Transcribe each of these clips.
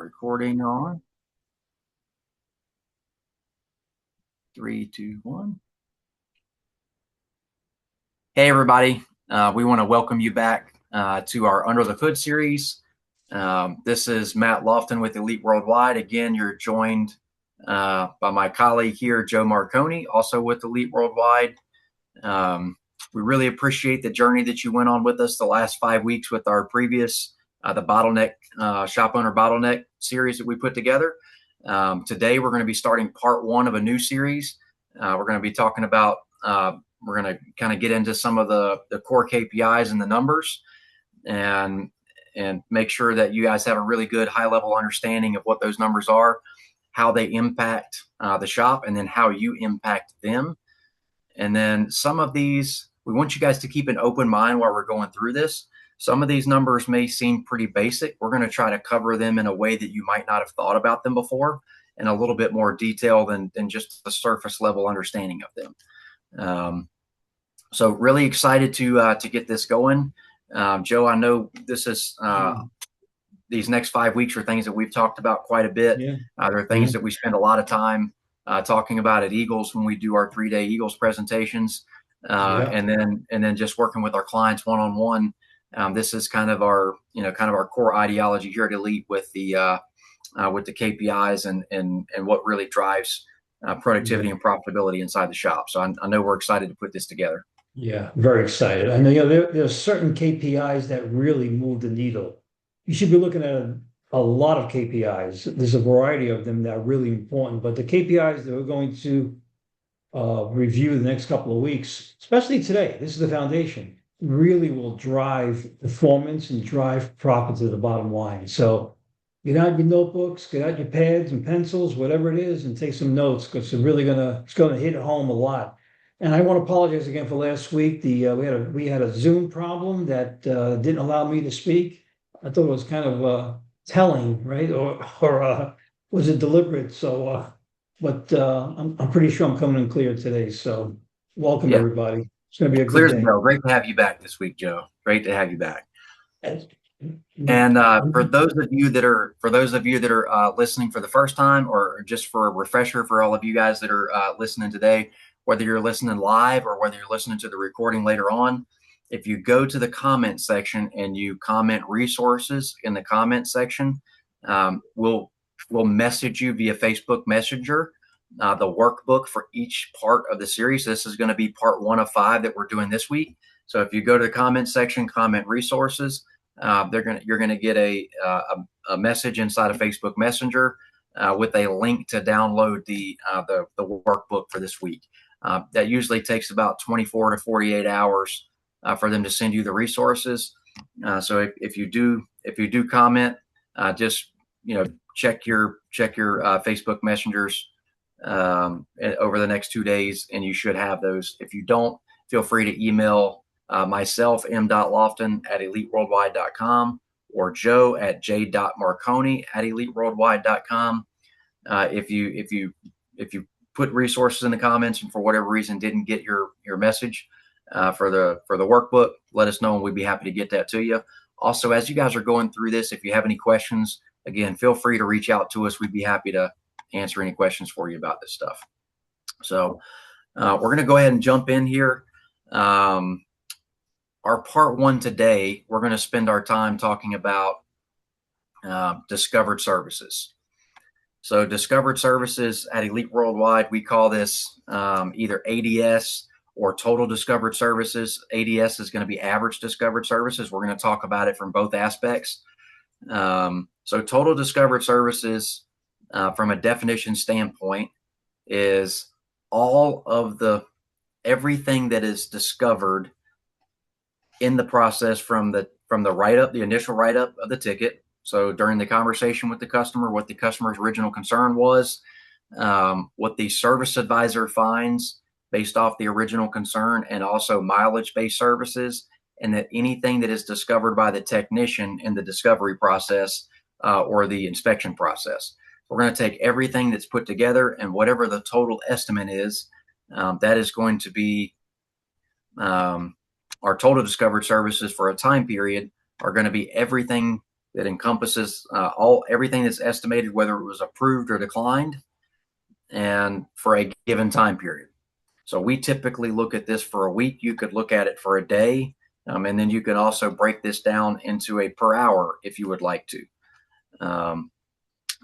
Recording on. 3, 2, 1. Hey, everybody. We want to welcome you back to our Under the Hood series. This is Matt Lofton with Elite Worldwide. Again, you're joined by my colleague here, Joe Marconi, also with Elite Worldwide. We really appreciate the journey that you went on with us the last 5 weeks with our previous the bottleneck shop owner bottleneck series that we put together. Today we're going to be starting part 1 of a new series. We're going to be talking about we're going to kind of get into some of the core KPIs and the numbers, and make sure that you guys have a really good high level understanding of what those numbers are, how they impact the shop, and then how you impact them. And then some of these, we want you guys to keep an open mind while we're going through this. Some of these numbers may seem pretty basic. We're going to try to cover them in a way that you might not have thought about them before, and a little bit more detail than just the surface level understanding of them. So really excited to get this going. Joe, I know this is these next 5 weeks are things that we've talked about quite a bit. Yeah. There are things that we spend a lot of time talking about at Eagles when we do our 3-day Eagles presentations, and then just working with our clients one-on-one. This is kind of our core ideology here at Elite with the KPIs and what really drives productivity and profitability inside the shop. So I know we're excited to put this together. Yeah, very excited. I know, there's certain KPIs that really move the needle. You should be looking at a lot of KPIs. There's a variety of them that are really important, but the KPIs that we're going to review the next couple of weeks, especially today, this is the foundation, really will drive performance and drive profit to the bottom line. So get out your notebooks, get out your pads and pencils, whatever it is, and take some notes, because it's gonna hit home a lot. And I want to apologize again for last week. We had a Zoom problem that didn't allow me to speak. I thought it was kind of telling, right? Or was it deliberate? So, but I'm pretty sure I'm coming in clear today. So, welcome Yeah, everybody. It's going to be a clear good as day. bell. Great to have you back this week, Joe. Great to have you back. And And for those of you that are listening for the first time, or just for a refresher for all of you guys that are listening today, whether you're listening live or whether you're listening to the recording later on, if you go to the comment section and you comment resources in the comment section, we'll message you via Facebook Messenger the workbook for each part of the series. This is going to be part 1 of 5 that we're doing this week. So if you go to the comment section, comment resources, you're going to get a message inside of Facebook Messenger with a link to download the workbook for this week. That usually takes about 24 to 48 hours for them to send you the resources. So if you do comment, just check your Facebook Messengers over the next 2 days, and you should have those. If you don't, feel free to email myself, m.lofton@eliteworldwide.com, or Joe at j.marconi@eliteworldwide.com. If you put resources in the comments and for whatever reason didn't get your message for the workbook, let us know and we'd be happy to get that to you. Also, as you guys are going through this, if you have any questions, again, feel free to reach out to us. We'd be happy to answer any questions for you about this stuff. So we're going to go ahead and jump in here. Our part 1 today, we're going to spend our time talking about discovered services. So discovered services at Elite Worldwide, we call this either ADS or total discovered services. ADS is going to be average discovered services. We're going to talk about it from both aspects. So total discovered services, from a definition standpoint, is all of everything that is discovered in the process from the write-up, the initial write-up of the ticket. So during the conversation with the customer, what the customer's original concern was, what the service advisor finds based off the original concern, and also mileage-based services, and that anything that is discovered by the technician in the discovery process or the inspection process. We're going to take everything that's put together, and whatever the total estimate is, that is going to be our total discovered services for a time period are going to be everything that encompasses everything that's estimated, whether it was approved or declined, and for a given time period. So we typically look at this for a week. You could look at it for a day, and then you can also break this down into a per hour if you would like to.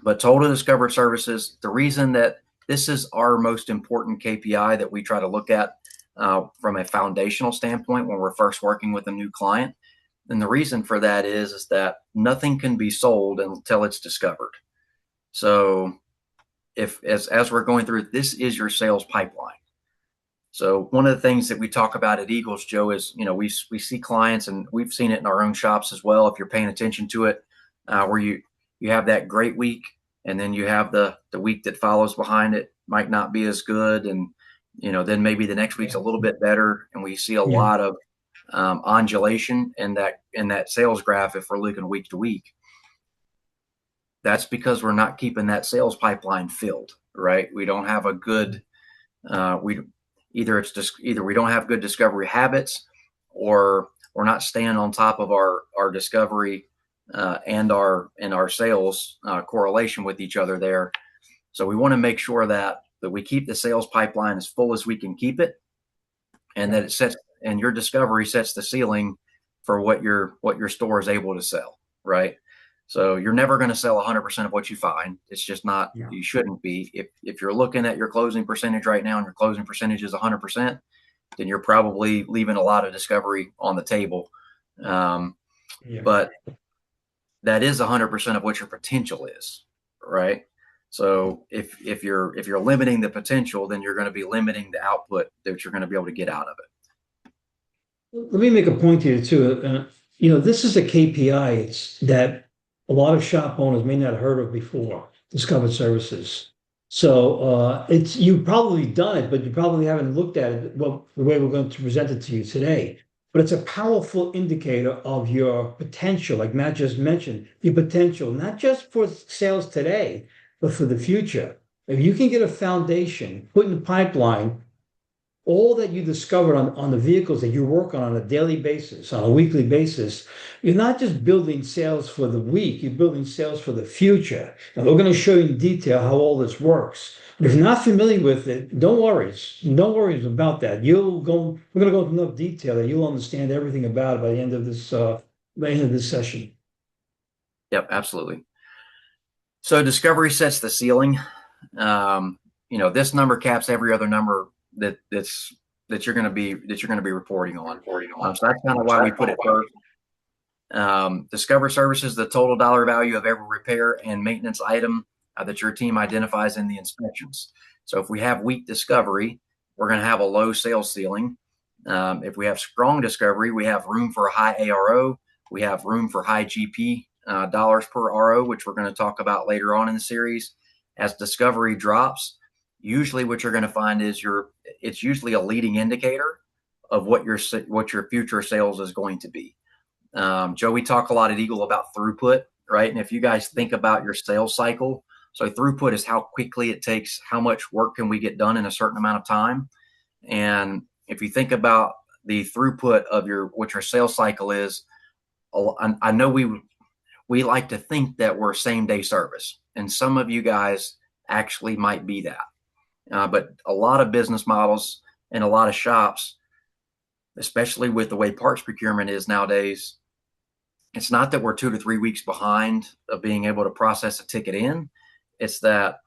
But total discovered services, the reason that this is our most important KPI that we try to look at from a foundational standpoint when we're first working with a new client, and the reason for that is that nothing can be sold until it's discovered. So if as we're going through, this is your sales pipeline. So one of the things that we talk about at Eagles, Joe, is, we see clients, and we've seen it in our own shops as well, if you're paying attention to it, where you have that great week, and then you have the week that follows behind it might not be as good, and then maybe the next week's a little bit better, and we see a lot of undulation in that sales graph if we're looking week to week. That's because we're not keeping that sales pipeline filled, right? We don't have a good either we don't have good discovery habits, or we're not staying on top of our discovery and our sales correlation with each other there. So we want to make sure that we keep the sales pipeline as full as we can keep it, and that it sets, and your discovery sets the ceiling for what your store is able to sell, right? So you're never going to sell 100% of what you find. It's just not, you shouldn't be. If you're looking at your closing percentage right now and your closing percentage is 100%, then you're probably leaving a lot of discovery on the table. But that is 100% of what your potential is, right? So if you're limiting the potential, then you're going to be limiting the output that you're going to be able to get out of it. Let me make a point here too. This is a KPI that a lot of shop owners may not have heard of before, discovered services. So you've probably done it, but you probably haven't looked at it the way we're going to present it to you today. But it's a powerful indicator of your potential, like Matt just mentioned, your potential, not just for sales today, but for the future. If you can get a foundation, put in the pipeline, all that you discovered on the vehicles that you work on a daily basis, on a weekly basis, you're not just building sales for the week, you're building sales for the future. And we're going to show you in detail how all this works. But if you're not familiar with it, don't worry. Don't worry about that. We're going to go into enough detail that you'll understand everything about it by the end of this session. Yep, absolutely. So discovery sets the ceiling. This number caps every other number that you're going to be reporting on. So that's kind of why we put it first. Discover services, the total dollar value of every repair and maintenance item that your team identifies in the inspections. So if we have weak discovery, we're going to have a low sales ceiling. If we have strong discovery, we have room for a high ARO. We have room for high GP dollars per RO, which we're going to talk about later on in the series. As discovery drops, usually what you're going to find is it's usually a leading indicator of what your future sales is going to be. Joe, we talk a lot at Eagle about throughput, right? And if you guys think about your sales cycle, so throughput is how quickly it takes, how much work can we get done in a certain amount of time. And if you think about the throughput of what your sales cycle is, I know we like to think that we're same day service, and some of you guys actually might be that. But a lot of business models and a lot of shops, especially with the way parts procurement is nowadays, it's not that we're 2 to 3 weeks behind of being able to process a ticket in. It's that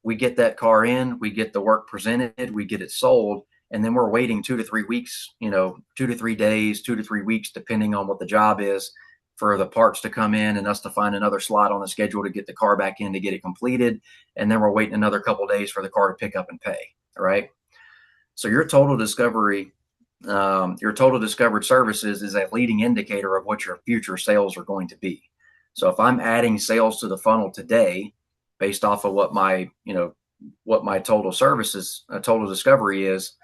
we get that car in, we get the work presented, we get it sold, and then we're waiting 2 to 3 weeks, 2 to 3 days, 2 to 3 weeks, depending on what the job is, for the parts to come in and us to find another slot on the schedule to get the car back in to get it completed. And then we're waiting another couple of days for the car to pick up and pay. Right. So your total discovered services is a leading indicator of what your future sales are going to be. So if I'm adding sales to the funnel today, based off of what my total discovery is,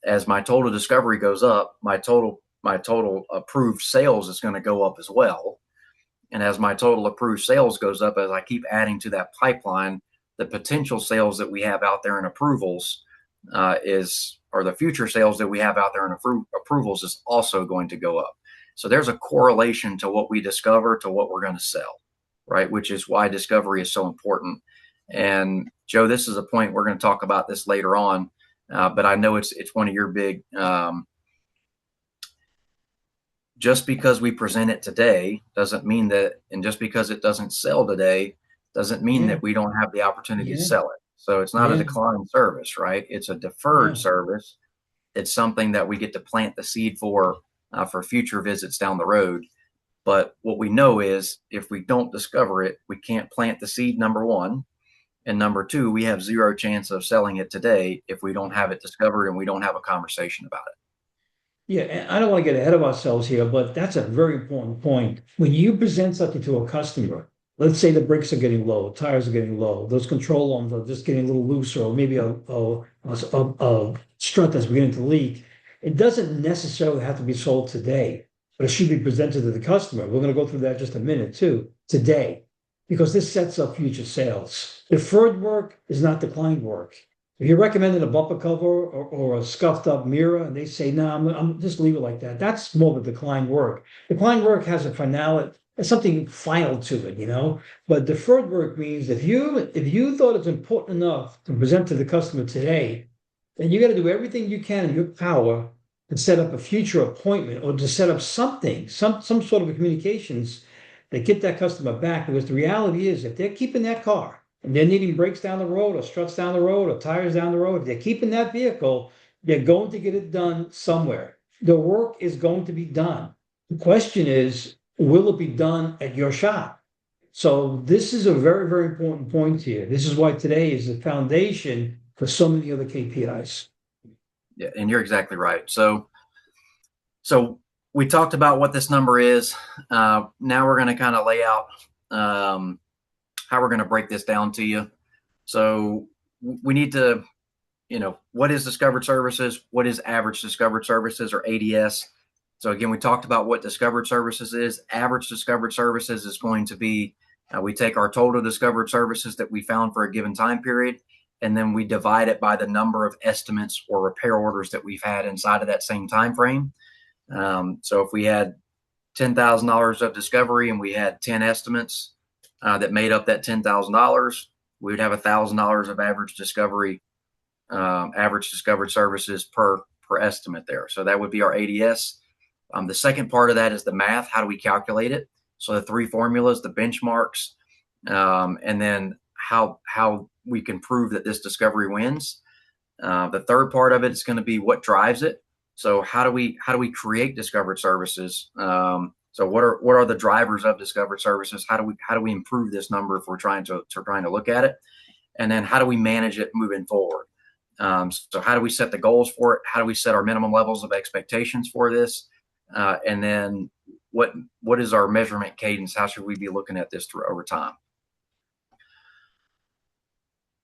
as my total discovery goes up, my total approved sales is going to go up as well. And as my total approved sales goes up, as I keep adding to that pipeline, the potential sales that we have out there in approvals or the future sales that we have out there in approvals is also going to go up. So there's a correlation to what we discover to what we're going to sell, right? Which is why discovery is so important. And Joe, this is a point we're going to talk about this later on, but I know it's one of your big. Just because we present it today doesn't mean that, and just because it doesn't sell today doesn't mean Yeah, that we don't have the opportunity to yeah, sell it. So it's not a yeah, declined service, right? It's a deferred yeah. service. It's something that we get to plant the seed for future visits down the road. But what we know is if we don't discover it, we can't plant the seed, number one. And number two, we have zero chance of selling it today if we don't have it discovered and we don't have a conversation about it. Yeah, and I don't want to get ahead of ourselves here, but that's a very important point. When you present something to a customer, let's say the brakes are getting low, tires are getting low, those control arms are just getting a little looser, or maybe a strut that's beginning to leak. It doesn't necessarily have to be sold today, but it should be presented to the customer. We're going to go through that in just a minute too, today, because this sets up future sales. Deferred work is not declined work. If you're recommending a bumper cover or a scuffed up mirror, and they say, no, I'm just leave it like that. That's more of a declined work. Declined work has a finality, there's something final to it, you know. But deferred work means if you thought it's important enough to present to the customer today, then you got to do everything you can in your power to set up a future appointment or to set up something, some sort of a communications that get that customer back. Because the reality is, if they're keeping that car and they're needing brakes down the road or struts down the road or tires down the road, if they're keeping that vehicle, they're going to get it done somewhere. The work is going to be done. The question is, will it be done at your shop? So this is a very, very important point here. This is why today is the foundation for so many other KPIs. Yeah, and you're exactly right. So we talked about what this number is. Now we're going to kind of lay out how we're going to break this down to you. So we need to, what is discovered services? What is average discovered services, or ADS? So again, we talked about what discovered services is. Average discovered services is going to be, we take our total discovered services that we found for a given time period, and then we divide it by the number of estimates or repair orders that we've had inside of that same time frame. So if we had $10,000 of discovery and we had 10 estimates that made up that $10,000, we would have $1,000 of average discovered services per estimate there. So that would be our ADS. The second part of that is the math. How do we calculate it? So the three formulas, the benchmarks, and then how we can prove that this discovery wins. The third part of it is going to be what drives it. So how do we create discovered services? So what are the drivers of discovered services? How do we improve this number if we're trying to look at it? And then how do we manage it moving forward? So how do we set the goals for it? How do we set our minimum levels of expectations for this? And then what is our measurement cadence? How should we be looking at this over time?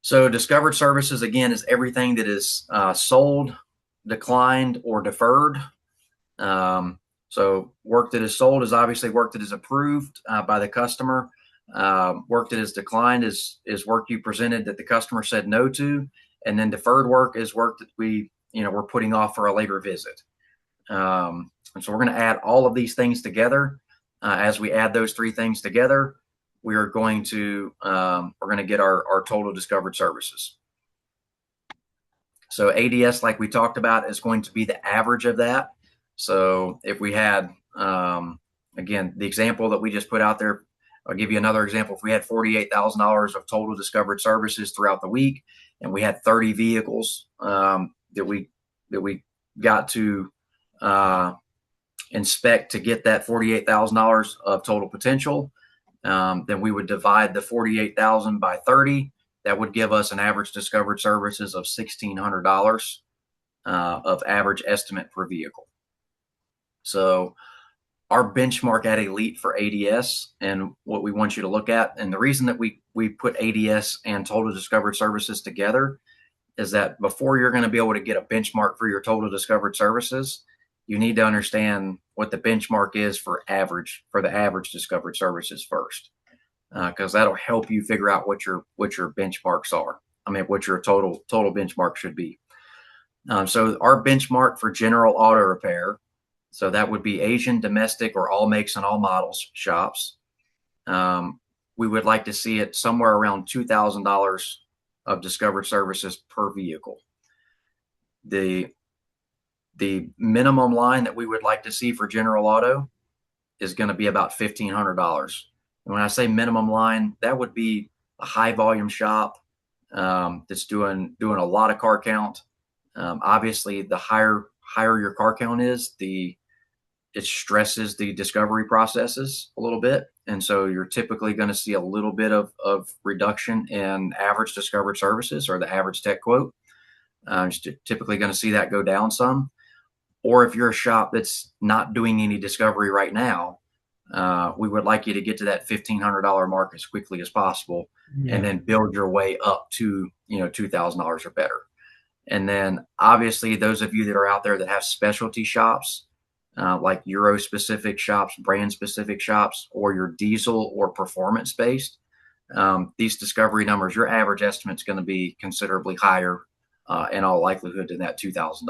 So discovered services, again, is everything that is sold, declined, or deferred. So work that is sold is obviously work that is approved by the customer. Work that is declined is work you presented that the customer said no to. And then deferred work is work that we're putting off for a later visit. And so we're going to add all of these things together. As we add those three things together, we're going to get our total discovered services. So ADS, like we talked about, is going to be the average of that. So if we had, again, the example that we just put out there, I'll give you another example. If we had $48,000 of total discovered services throughout the week, and we had 30 vehicles that we got to inspect to get that $48,000 of total potential, then we would divide the 48,000 by 30. That would give us an average discovered services of $1,600 of average estimate per vehicle. So our benchmark at Elite for ADS and what we want you to look at, and the reason that we put ADS and total discovered services together is that before you're going to be able to get a benchmark for your total discovered services, you need to understand what the benchmark is for the average discovered services first, because that'll help you figure out what your benchmarks are. I mean, what your total benchmark should be. So our benchmark for general auto repair So that would be Asian, domestic, or all makes and all models shops. We would like to see it somewhere around $2,000 of discovered services per vehicle. The minimum line that we would like to see for General Auto is going to be about $1,500. And when I say minimum line, that would be a high volume shop that's doing a lot of car count. Obviously, the higher your car count is, it stresses the discovery processes a little bit. And so you're typically going to see a little bit of reduction in average discovered services or the average tech quote. You're typically going to see that go down some. Or if you're a shop that's not doing any discovery right now, we would like you to get to that $1,500 mark as quickly as possible, and then build your way up to $2,000 or better. And then obviously those of you that are out there that have specialty shops, like Euro specific shops, brand specific shops, or your diesel or performance based, these discovery numbers, your average estimate is going to be considerably higher in all likelihood than that $2,000.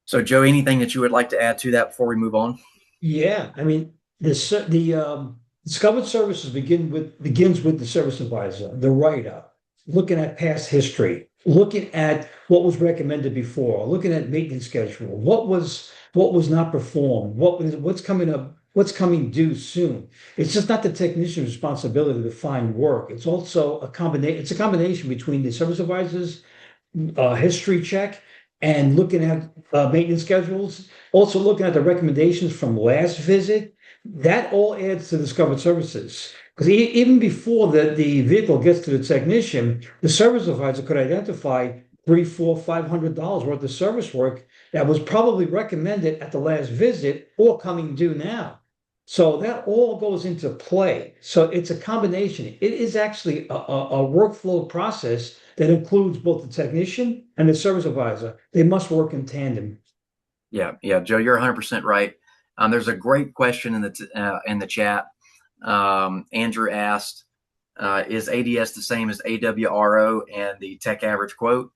So Joe, anything that you would like to add to that before we move on? Yeah, I mean, the discovered services begins with the service advisor, the write-up, looking at past history, looking at what was recommended before, looking at maintenance schedule, what was not performed, what's coming up, what's coming due soon. It's just not the technician's responsibility to find work. It's also a combination. It's a combination between the service advisors history check and looking at maintenance schedules, also looking at the recommendations from last visit. That all adds to discovered services. Because even before the vehicle gets to the technician, the service advisor could identify three, four, $500 worth of service work that was probably recommended at the last visit or coming due now. So that all goes into play. So it's a combination. It is actually a workflow process that includes both the technician and the service advisor. They must work in tandem. Yeah, Joe, you're 100% right. There's a great question in the chat. Andrew asked, "Is ADS the same as AWRO and the tech average quote?"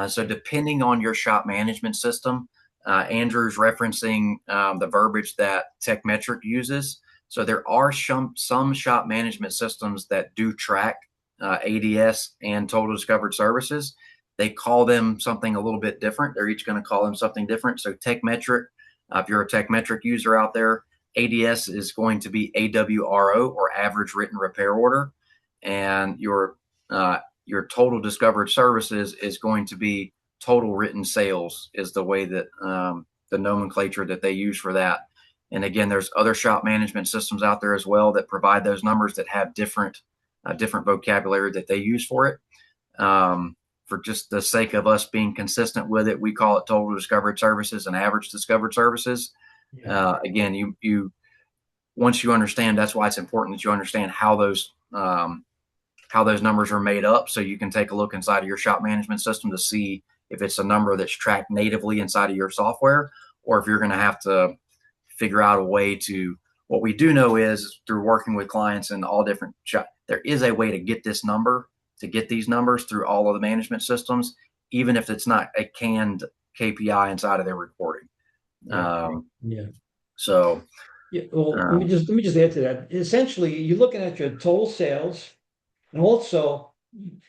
So depending on your shop management system, Andrew's referencing the verbiage that TechMetric uses. So there are some shop management systems that do track ADS and total discovered services. They call them something a little bit different. They're each going to call them something different. So TechMetric, if you're a TechMetric user out there, ADS is going to be AWRO, or average written repair order, and your total discovered services is going to be total written sales, is the way that the nomenclature that they use for that. And again, there's other shop management systems out there as well that provide those numbers that have different vocabulary that they use for it. For just the sake of us being consistent with it, we call it total discovered services and average discovered services. Again, you once you understand, that's why it's important that you understand how those numbers are made up, so you can take a look inside of your shop management system to see if it's a number that's tracked natively inside of your software, or if you're going to have to figure out a way to. What we do know is, through working with clients in all different shops, there is a way to get these numbers through all of the management systems, even if it's not a canned KPI inside of their reporting. Yeah. So Yeah, well, let me just add to that. Essentially, you're looking at your total sales and also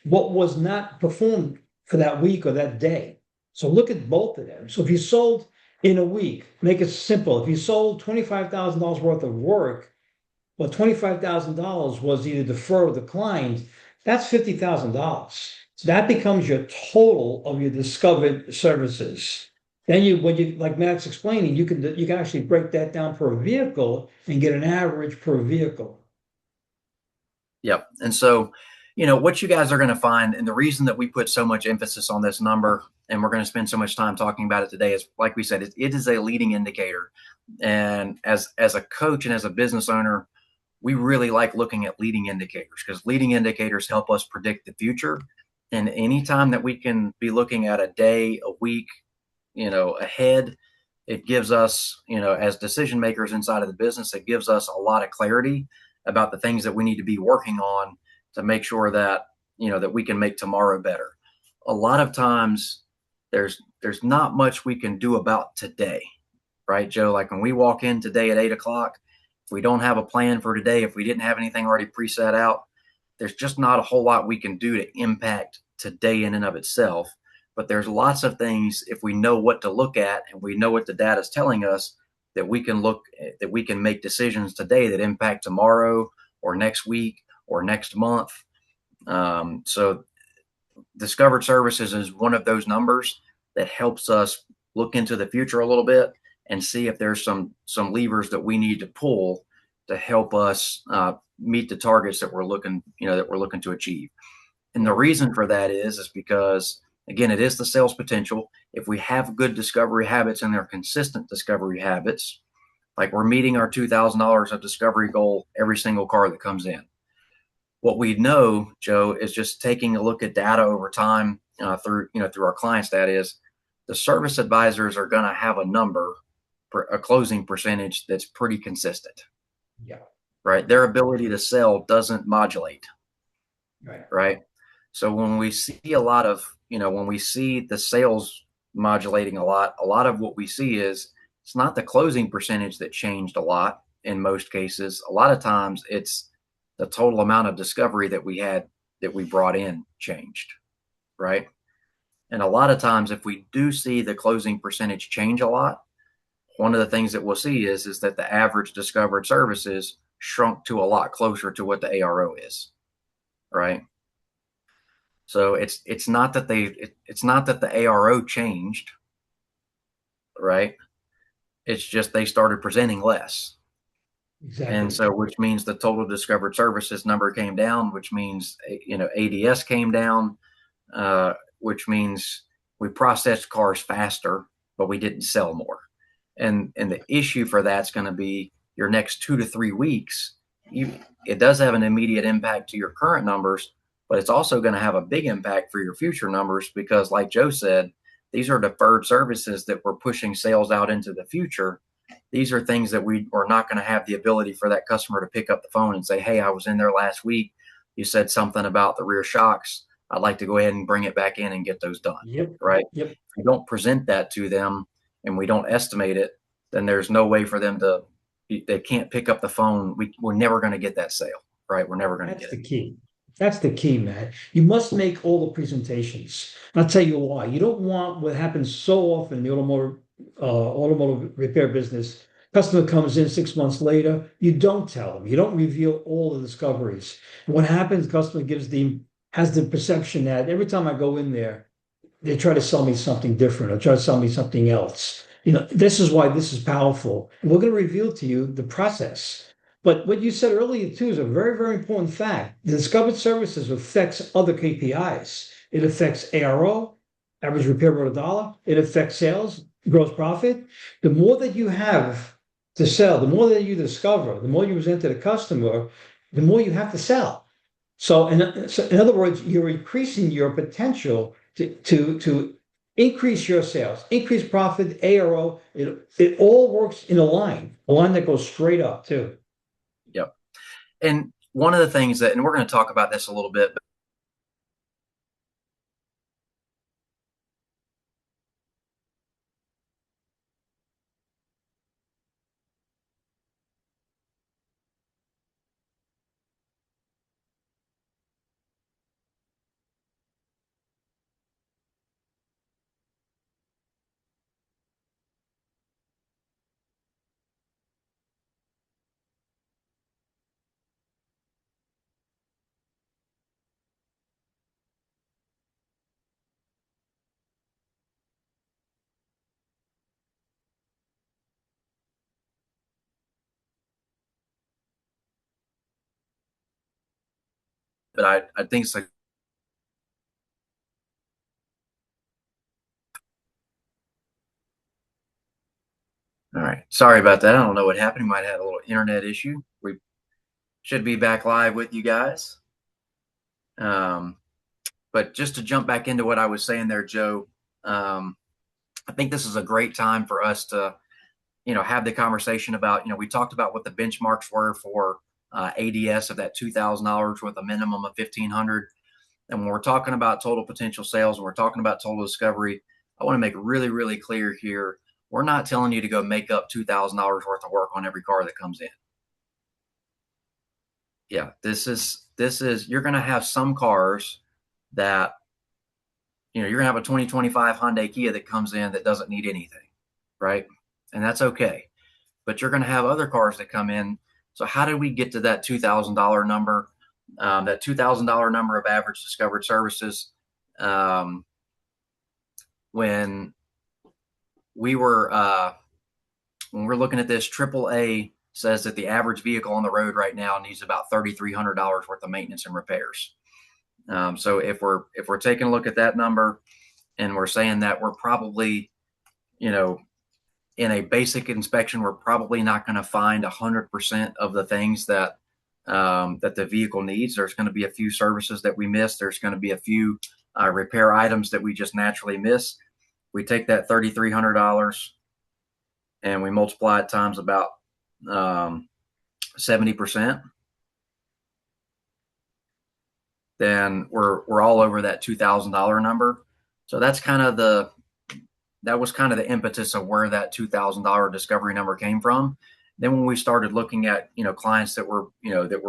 what was not performed for that week or that day. So look at both of them. So if you sold in a week, make it simple. If you sold $25,000 worth of work, well, $25,000 was either deferred or declined, that's $50,000. So that becomes your total of your discovered services. Then when you, like Matt's explaining, you can actually break that down per vehicle and get an average per vehicle. Yep. And so, what you guys are going to find, and the reason that we put so much emphasis on this number, and we're going to spend so much time talking about it today, is, like we said, it is a leading indicator. And as a coach and as a business owner, we really like looking at leading indicators, because leading indicators help us predict the future. And anytime that we can be looking at a day, a week, ahead, it gives us, as decision makers inside of the business, it gives us a lot of clarity about the things that we need to be working on to make sure that, that we can make tomorrow better. A lot of times there's not much we can do about today, right, Joe? Like when we walk in today at 8 o'clock, if we don't have a plan for today, if we didn't have anything already preset out, there's just not a whole lot we can do to impact today in and of itself. But there's lots of things, if we know what to look at and we know what the data is telling us, that we can make decisions today that impact tomorrow or next week or next month. So discovered services is one of those numbers that helps us look into the future a little bit and see if there's some levers that we need to pull to help us meet the targets that we're looking to achieve. And the reason for that is because, again, it is the sales potential. If we have good discovery habits and they're consistent discovery habits, like we're meeting our $2,000 of discovery goal every single car that comes in. What we know, Joe, is just taking a look at data over time through our clients' data is the service advisors are going to have a number for a closing percentage that's pretty consistent. Yeah. Right. Their ability to sell doesn't modulate. Right. Right. So when we see when we see the sales modulating a lot of what we see is it's not the closing percentage that changed a lot in most cases. A lot of times it's the total amount of discovery that we brought in changed. Right. And a lot of times if we do see the closing percentage change a lot, one of the things that we'll see is that the average discovered services shrunk to a lot closer to what the ARO is. Right. So it's not that the ARO changed, right? It's just they started presenting less. Exactly. And so, which means the total discovered services number came down, which means, ADS came down, which means we processed cars faster, but we didn't sell more. And the issue for that's going to be your next 2 to 3 weeks. It does have an immediate impact to your current numbers, but it's also going to have a big impact for your future numbers because, like Joe said, these are deferred services that we're pushing sales out into the future. These are things that we are not going to have the ability for that customer to pick up the phone and say, hey, I was in there last week. You said something about the rear shocks. I'd like to go ahead and bring it back in and get those done. Yep. Right. Yep. If we don't present that to them and we don't estimate it, then there's no way for them they can't pick up the phone. We're never going to get that sale. Right. We're never going to get it. That's the key. That's the key, man. You must make all the presentations. And I'll tell you why. You don't want what happens so often in the automotive repair business. Customer comes in 6 months later. You don't tell them. You don't reveal all the discoveries. And what happens? The customer has the perception that every time I go in there, they try to sell me something different or try to sell me something else. This is why this is powerful. And we're going to reveal to you the process. But what you said earlier too is a very, very important fact. The discovered services affects other KPIs. It affects ARO, average repair per dollar. It affects sales, gross profit. The more that you have to sell, the more that you discover, the more you present to the customer, the more you have to sell. So in other words, you're increasing your potential to increase your sales, increase profit, ARO. It all works in a line that goes straight up too. Yep. And one of the things and we're going to talk about this a little bit, I think it's like, all right. Sorry about that. I don't know what happened. We might have had a little internet issue. We should be back live with you guys. But just to jump back into what I was saying there, Joe, I think this is a great time for us to, have the conversation about, we talked about what the benchmarks were for ADS of that $2,000 with a minimum of 1,500. And when we're talking about total potential sales and we're talking about total discovery, I want to make really, really clear here. We're not telling you to go make up $2,000 worth of work on every car that comes in. Yeah, this is you're going to have some cars that you're going to have a 2025 Hyundai Kia that comes in that doesn't need anything, right? And that's okay. But you're going to have other cars that come in. So how did we get to that $2,000 number? That $2,000 number of average discovered services. When we were when we're looking at this, AAA says that the average vehicle on the road right now needs about $3,300 worth of maintenance and repairs. So if we're taking a look at that number and we're saying that we're probably, you know, in a basic inspection, we're probably not going to find 100% of the things that that the vehicle needs. There's going to be a few services that we miss. There's going to be a few repair items that we just naturally miss. We take that $3,300 and we multiply it times about 70%. Then we're all over that $2,000 number. So that was kind of the impetus of where that $2,000 discovery number came from. Then when we started looking at clients that were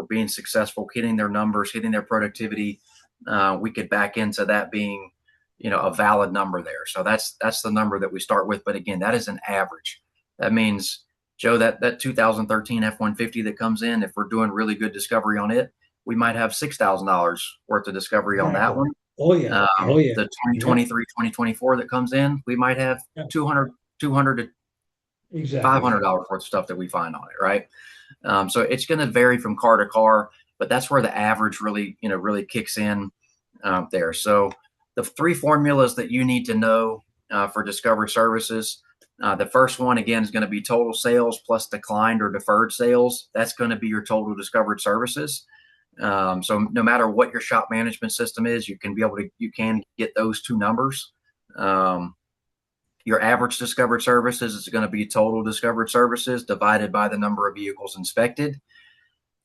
being successful, hitting their numbers, hitting their productivity, we could back into that being a valid number there. So that's the number that we start with. But again, that is an average. That means, Joe, that 2013 F-150 that comes in, if we're doing really good discovery on it, we might have $6,000 worth of discovery on that one. Oh yeah. Oh yeah. The Yeah. 2023, 2024 that comes in, we might have Yeah. 200 to Exactly. $500 worth of stuff that we find on it, right? So it's going to vary from car to car, but that's where the average really kicks in there. So the three formulas that you need to know for discovered services. The first one, again, is going to be total sales plus declined or deferred sales. That's going to be your total discovered services. So no matter what your shop management system is, you can get those two numbers. Your average discovered services is going to be total discovered services divided by the number of vehicles inspected.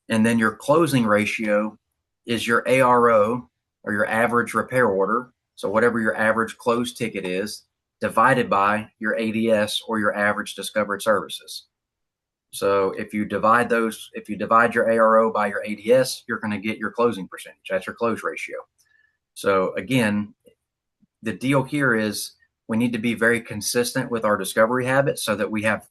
And then your closing ratio is your ARO, or your average repair order. So whatever your average closed ticket is, divided by your ADS, or your average discovered services. So if you divide your ARO by your ADS, you're going to get your closing percentage. That's your close ratio. So again, the deal here is we need to be very consistent with our discovery habits so that we have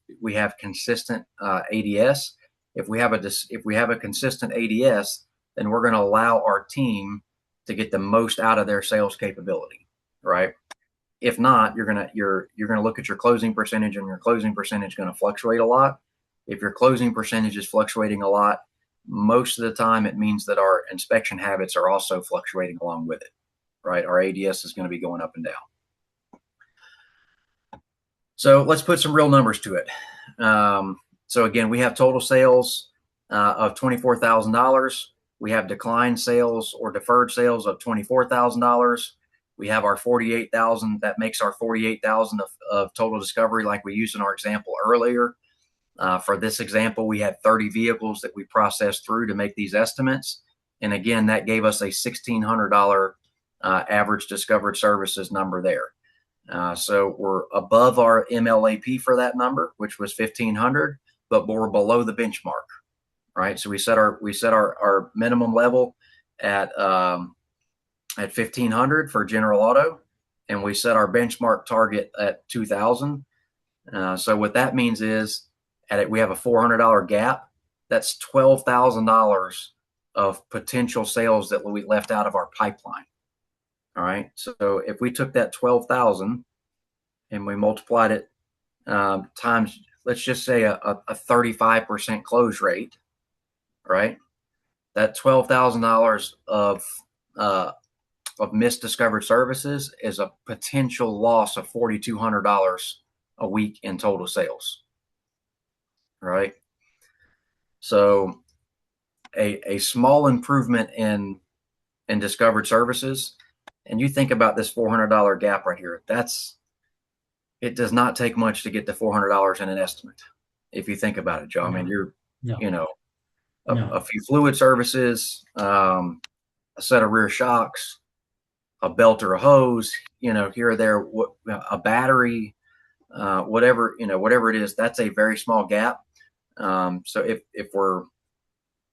consistent ADS. If we have a consistent ADS, then we're going to allow our team to get the most out of their sales capability, right? If not, you're gonna look at your closing percentage, and your closing percentage is going to fluctuate a lot. If your closing percentage is fluctuating a lot, most of the time it means that our inspection habits are also fluctuating along with it, right? Our ADS is going to be going up and down. So let's put some real numbers to it. So again, we have total sales of $24,000. We have declined sales or deferred sales of $24,000. We have our 48,000. That makes our 48,000 of total discovery, like we used in our example earlier. For this example, we had 30 vehicles that we processed through to make these estimates. And again, that gave us a $1,600 average discovered services number there. So we're above our MLAP for that number, which was 1,500, but we're below the benchmark, right? So we set our minimum level at 1,500 for General Auto, and we set our benchmark target at 2,000. So what that means is, we have a $400 gap. That's $12,000 of potential sales that we left out of our pipeline. All right. So if we took that 12,000 and we multiplied it times, let's just say a 35% close rate, right? That $12,000 of missed discovered services is a potential loss of $4,200 a week in total sales. Right. So a small improvement in discovered services, and you think about this $400 gap right here. It does not take much to get to $400 in an estimate. If you think about it, Joe, I mean, a few fluid services, a set of rear shocks, a belt or a hose, here or there, a battery, whatever, whatever it is, that's a very small gap. So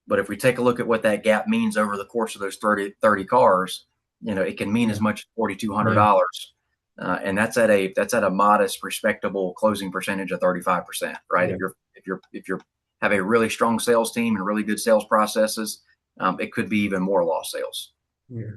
but if we take a look at what that gap means over the course of those 30 cars, it can mean Yeah. as much as Yeah. $4,200. And that's at a modest, respectable closing percentage of 35%, right? Yeah. If you have a really strong sales team and really good sales processes, it could be even more lost sales. Yeah.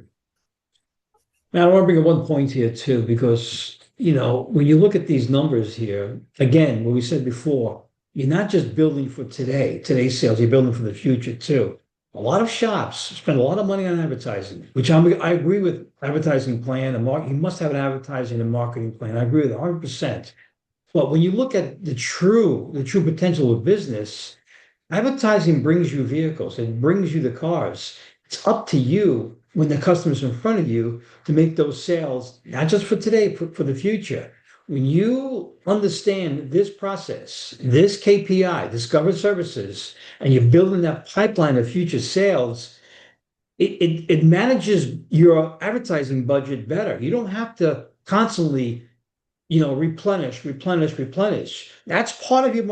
Now, I want to bring up one point here too, because when you look at these numbers here, again, what we said before, you're not just building for today's sales, you're building for the future too. A lot of shops spend a lot of money on advertising, which I agree with advertising plan and you must have an advertising and marketing plan. I agree with 100%. But when you look at the true potential of business, advertising brings you vehicles, it brings you the cars. It's up to you when the customer's in front of you to make those sales, not just for today, but for the future. When you understand this process, this KPI, discovered services, and you're building that pipeline of future sales, it manages your advertising budget better. You don't have to constantly replenish. That's part of your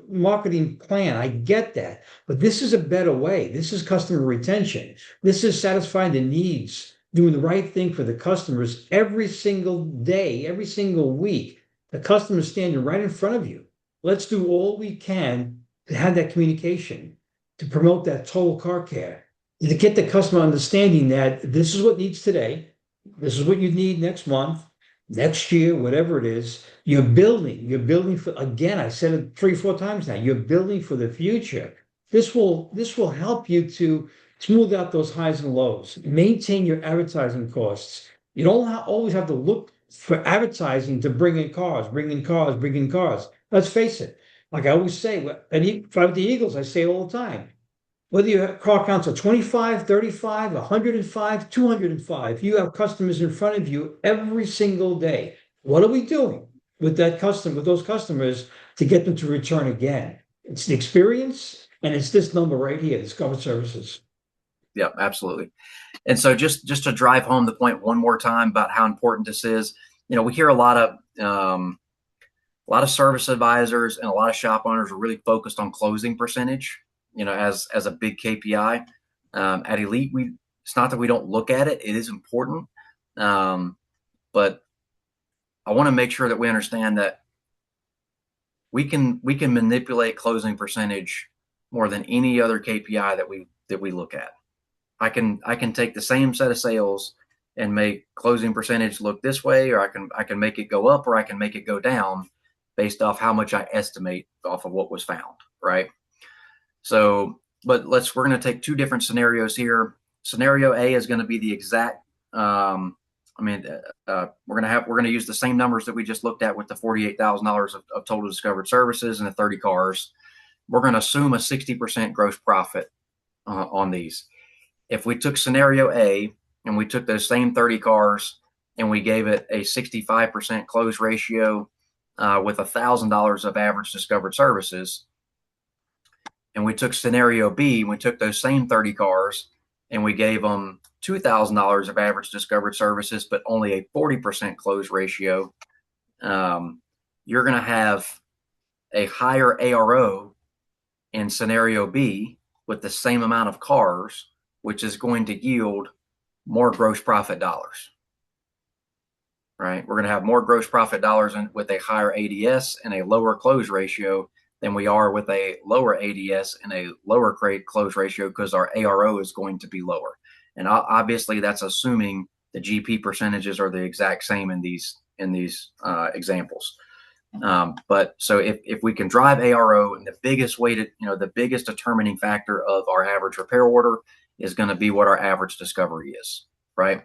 marketing plan. I get that. But this is a better way. This is customer retention. This is satisfying the needs, doing the right thing for the customers every single day, every single week. The customer's standing right in front of you. Let's do all we can to have that communication, to promote that total car care, to get the customer understanding that this is what needs today, this is what you need next month, next year, whatever it is, you're building for, again, I said it 3, 4 times now, you're building for the future. This will help you to smooth out those highs and lows, maintain your advertising costs. You don't always have to look for advertising to bring in cars, bring in cars, bring in cars. Let's face it. Like I always say, and if I'm the Eagles, I say it all the time. Whether your car counts are 25, 35, 105, 205, you have customers in front of you every single day. What are we doing with those customers to get them to return again? It's the experience and it's this number right here, Discovered Services. Yeah, absolutely. And so just to drive home the point one more time about how important this is, we hear a lot of service advisors and a lot of shop owners are really focused on closing percentage, as a big KPI. At Elite, it's not that we don't look at it; it is important, but I want to make sure that we understand that we can manipulate closing percentage more than any other KPI that we look at. I can take the same set of sales and make closing percentage look this way, or I can make it go up, or I can make it go down based off how much I estimate off of what was found, right? So, but we're going to take two different scenarios here. Scenario A is going to be the exact. We're going to use the same numbers that we just looked at with the $48,000 of total discovered services and the 30 cars. We're going to assume a 60% gross profit on these. If we took scenario A and we took those same 30 cars and we gave it a 65% close ratio with $1,000 of average discovered services, and we took scenario B and we took those same 30 cars and we gave them $2,000 of average discovered services, but only a 40% close ratio, you're going to have a higher ARO in scenario B with the same amount of cars, which is going to yield more gross profit dollars, right? We're going to have more gross profit dollars with a higher ADS and a lower close ratio than we are with a lower ADS and a lower close ratio, because our ARO is going to be lower. And obviously that's assuming the GP percentages are the exact same in these examples. But so if we can drive ARO, and the biggest way to, the biggest determining factor of our average repair order is going to be what our average discovery is, right?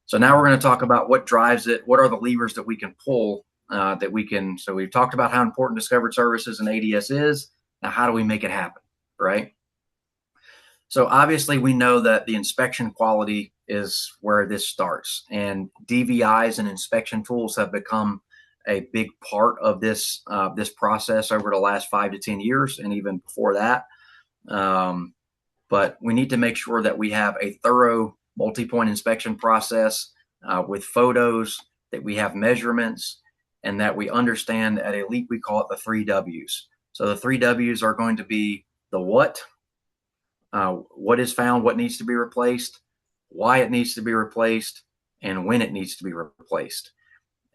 So now we're going to talk about what drives it. What are the levers that we can pull so we've talked about how important discovered services and ADS is. Now, how do we make it happen, right? So obviously we know that the inspection quality is where this starts, and DVIs and inspection tools have become a big part of this process over the last 5 to 10 years, and even before that. But we need to make sure that we have a thorough multi-point inspection process with photos, that we have measurements, and that we understand at Elite, we call it the 3 W's. So the 3 W's are going to be the what is found, what needs to be replaced, why it needs to be replaced, and when it needs to be replaced.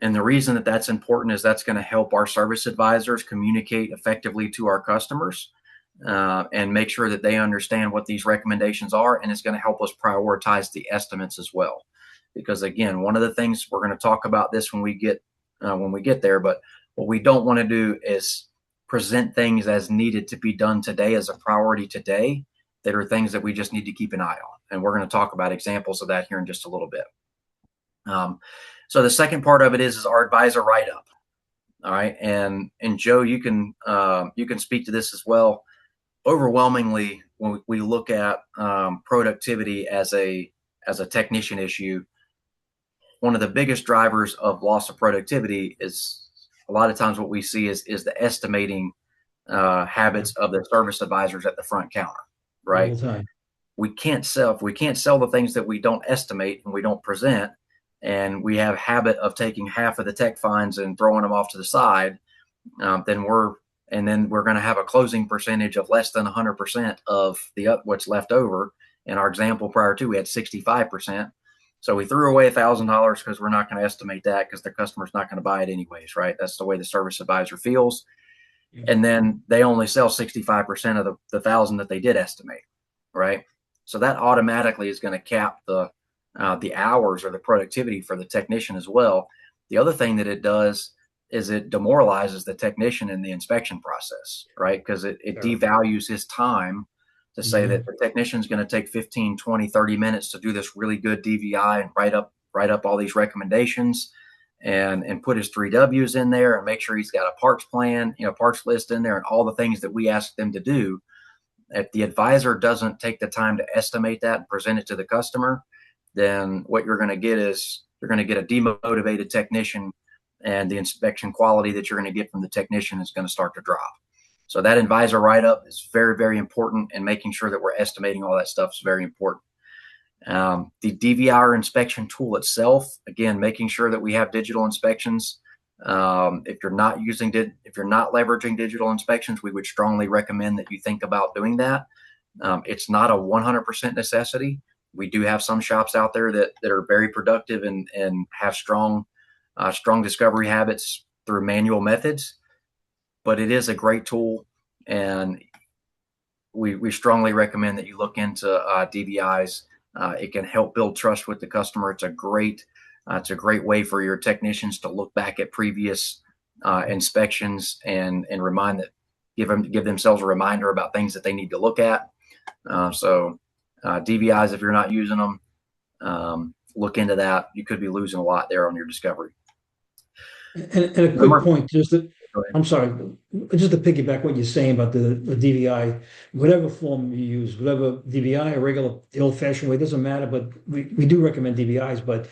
And the reason that that's important is that's going to help our service advisors communicate effectively to our customers and make sure that they understand what these recommendations are. And it's going to help us prioritize the estimates as well. Because again, one of the things we're going to talk about this when we get there, but what we don't want to do is present things as needed to be done today as a priority today that are things that we just need to keep an eye on. And we're going to talk about examples of that here in just a little bit. So the second part of it is our advisor write-up. All right, and Joe, you can speak to this as well. Overwhelmingly, when we look at productivity as a technician issue, one of the biggest drivers of loss of productivity is a lot of times what we see is the estimating habits of the service advisors at the front counter, All right? the time. If we can't sell the things that we don't estimate and we don't present, and we have habit of taking half of the tech fines and throwing them off to the side, then we're going to have a closing percentage of less than 100% of what's left over. In our example prior to, we had 65%. So we threw away $1,000 because we're not going to estimate that because the customer's not going to buy it anyways, right? That's the way the service advisor feels. And then they only sell 65% of the 1,000 that they did estimate, right? So that automatically is going to cap the hours or the productivity for the technician as well. The other thing that it does is it demoralizes the technician in the inspection process, right? Because it devalues his time to say that the technician is going to take 15, 20, 30 minutes to do this really good DVI and write up all these recommendations and put his 3 W's in there and make sure he's got a parts plan, parts list in there and all the things that we ask them to do. If the advisor doesn't take the time to estimate that and present it to the customer, then what you're going to get is you're going to get a demotivated technician, and the inspection quality that you're going to get from the technician is going to start to drop. So that advisor write-up is very, very important, and making sure that we're estimating all that stuff is very important. The DVR inspection tool itself, again, making sure that we have digital inspections. If you're not leveraging digital inspections, we would strongly recommend that you think about doing that. It's not a 100% necessity. We do have some shops out there that are very productive and have strong discovery habits through manual methods, but it is a great tool, and we strongly recommend that you look into DVIs. It can help build trust with the customer. It's a great way for your technicians to look back at previous inspections and give themselves a reminder about things that they need to look at. So DVIs, if you're not using them, look into that. You could be losing a lot there on your discovery. And a quick point, I'm sorry, just to piggyback what you're saying about the DVI, whatever form you use, whatever DVI or regular, the old-fashioned way, doesn't matter, but we do recommend DVIs, but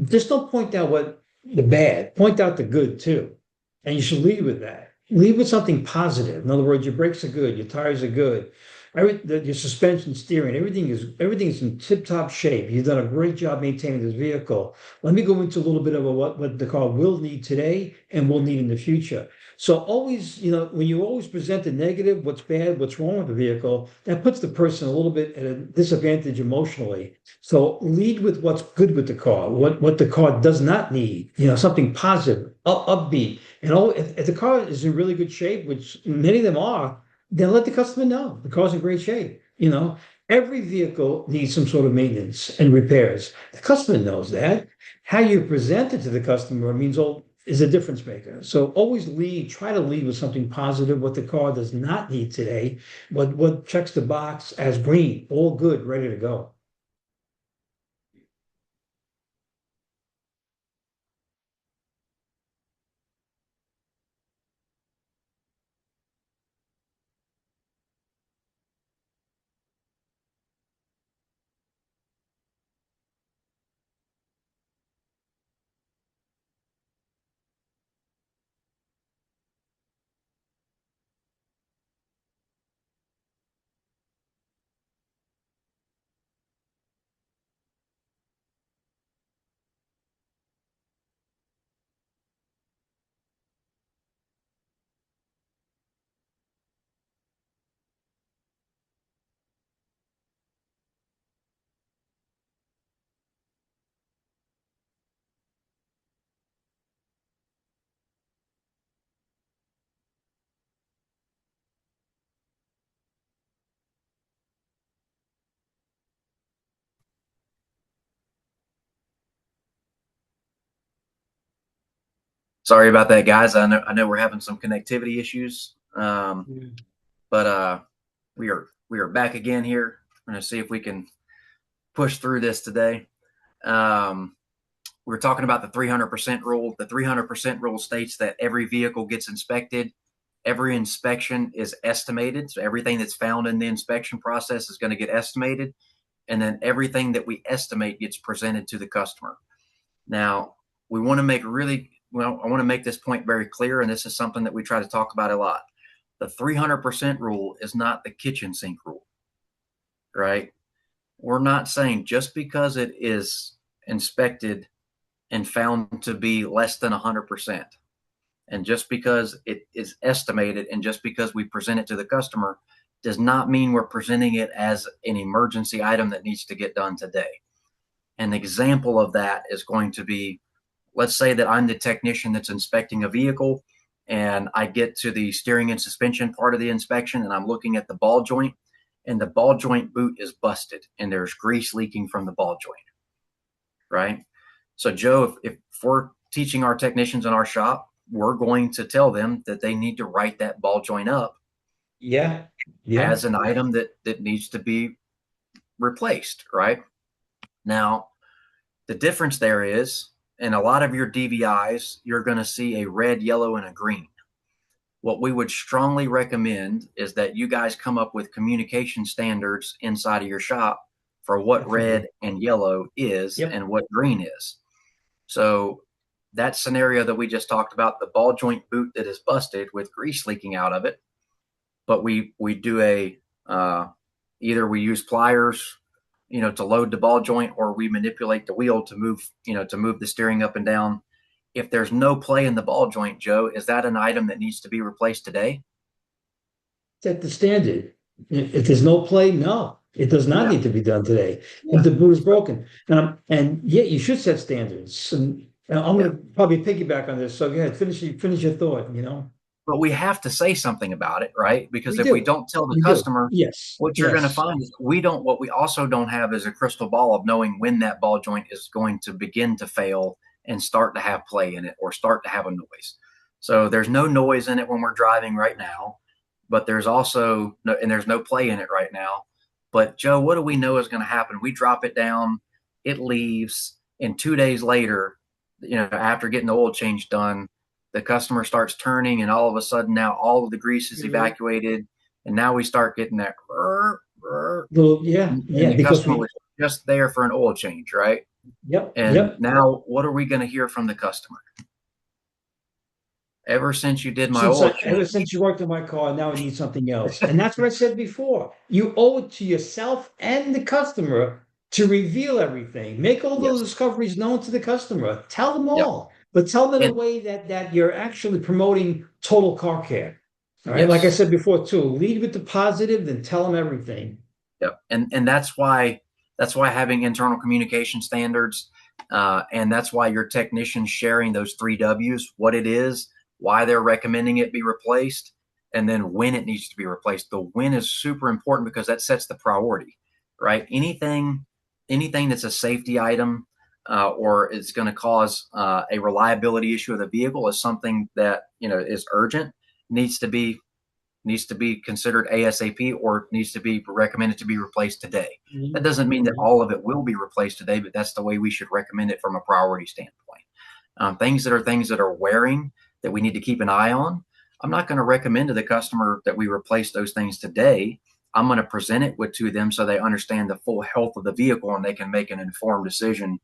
just don't point out what the bad, point out the good too. And you should lead with that. Lead with something positive. In other words, your brakes are good, your tires are good, your suspension, steering, everything is in tip-top shape. You've done a great job maintaining this vehicle. Let me go into a little bit of what the car will need today and will need in the future. So always, when you always present the negative, what's bad, what's wrong with the vehicle, that puts the person a little bit at a disadvantage emotionally. So lead with what's good with the car, what the car does not need, something positive, upbeat. And if the car is in really good shape, which many of them are, then let the customer know the car's in great shape. Every vehicle needs some sort of maintenance and repairs. The customer knows that. How you present it to the customer is a difference maker. So always try to lead with something positive, what the car does not need today, what checks the box as green, all good, ready to go. Sorry about that, guys. I know we're having some connectivity issues, but we are back again here. We're going to see if we can push through this today. We're talking about the 300% rule. The 300% rule states that every vehicle gets inspected. Every inspection is estimated. So everything that's found in the inspection process is going to get estimated. And then everything that we estimate gets presented to the customer. Now, we want to make really well, I want to make this point very clear, and this is something that we try to talk about a lot. The 300% rule is not the kitchen sink rule, right? We're not saying just because it is inspected and found to be less than 100%, and just because it is estimated and just because we present it to the customer does not mean we're presenting it as an emergency item that needs to get done today. An example of that is going to be, let's say that I'm the technician that's inspecting a vehicle and I get to the steering and suspension part of the inspection and I'm looking at the ball joint, and the ball joint boot is busted and there's grease leaking from the ball joint, right? So Joe, if we're teaching our technicians in our shop, we're going to tell them that they need to write that ball joint up Yeah, yeah, as an item that needs to be replaced, right? Now, the difference there is, in a lot of your DVIs, you're going to see a red, yellow, and a green. What we would strongly recommend is that you guys come up with communication standards inside of your shop for what definitely. red and yellow is Yep. and what green is. So that scenario that we just talked about, the ball joint boot that is busted with grease leaking out of it, but we do a either we use pliers, to load the ball joint, or we manipulate the wheel to move, to move the steering up and down. If there's no play in the ball joint, Joe, is that an item that needs to be replaced today? Set the standard. If there's no play, no, it does not Yeah, need to be done today. If yeah, the boot is broken, and yet you should set standards. And I'm yeah. going to probably piggyback on this. So go ahead, finish your thought. But we have to say something about it, right? Because We if we do, don't tell the we do. customer, Yes, what you're going to yes. find is what we also don't have is a crystal ball of knowing when that ball joint is going to begin to fail and start to have play in it or start to have a noise. So there's no noise in it when we're driving right now, but there's also no, and there's no play in it right now. But Joe, what do we know is going to happen? We drop it down, it leaves, and 2 days later, after getting the oil change done, the customer starts turning, and all of a sudden now all of the grease is Mhm. evacuated, and now we start getting that Little, yeah, and yeah, the because customer we, was just there for an oil change, right? yep, And yep. now what are we going to hear from the customer? Ever since you did my oil Ever change, since you worked on my car, now I need something else. And that's what I said before. You owe it to yourself and the customer to reveal everything. Make all those yes, discoveries known to the customer. Tell them yep, all, but tell them in a and way that you're actually promoting total car care. All right. Like I yes, said before, too, lead with the positive, then tell them everything. yep, and that's why having internal communication standards, and that's why your technicians sharing those 3 W's, what it is, why they're recommending it be replaced, and then when it needs to be replaced. The when is super important because that sets the priority, right? Anything that's a safety item, or is going to cause a reliability issue of the vehicle is something that is urgent, needs to be considered ASAP, or needs to be recommended to be replaced today. That Mhm. doesn't mean that Mhm. all of it will be replaced today, but that's the way we should recommend it from a priority standpoint. Things that are wearing that we need to keep an eye on, I'm not going to recommend to the customer that we replace those things today. I'm going to present it to them so they understand the full health of the vehicle and they can make an informed decision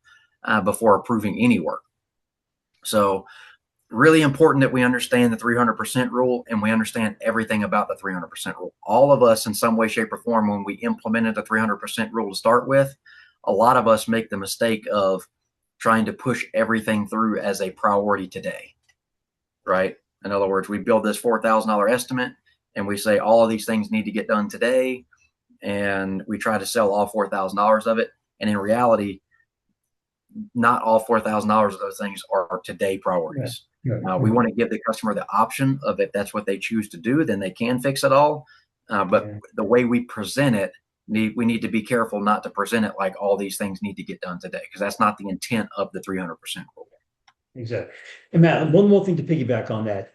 before approving any work. So really important that we understand the 300% rule and we understand everything about the 300% rule. All of us, in some way, shape, or form, when we implemented the 300% rule to start with, a lot of us make the mistake of trying to push everything through as a priority today, right? In other words, we build this $4,000 estimate and we say all of these things need to get done today, and we try to sell all $4,000 of it. And in reality, not all $4,000 of those things are today Right, priorities. right, We right. want to give the customer the option of, if that's what they choose to do, then they can fix it all. But Yeah. the way we present it, we need to be careful not to present it like all these things need to get done today, because that's not the intent of the 300% rule. Exactly. And Matt, one more thing to piggyback on that.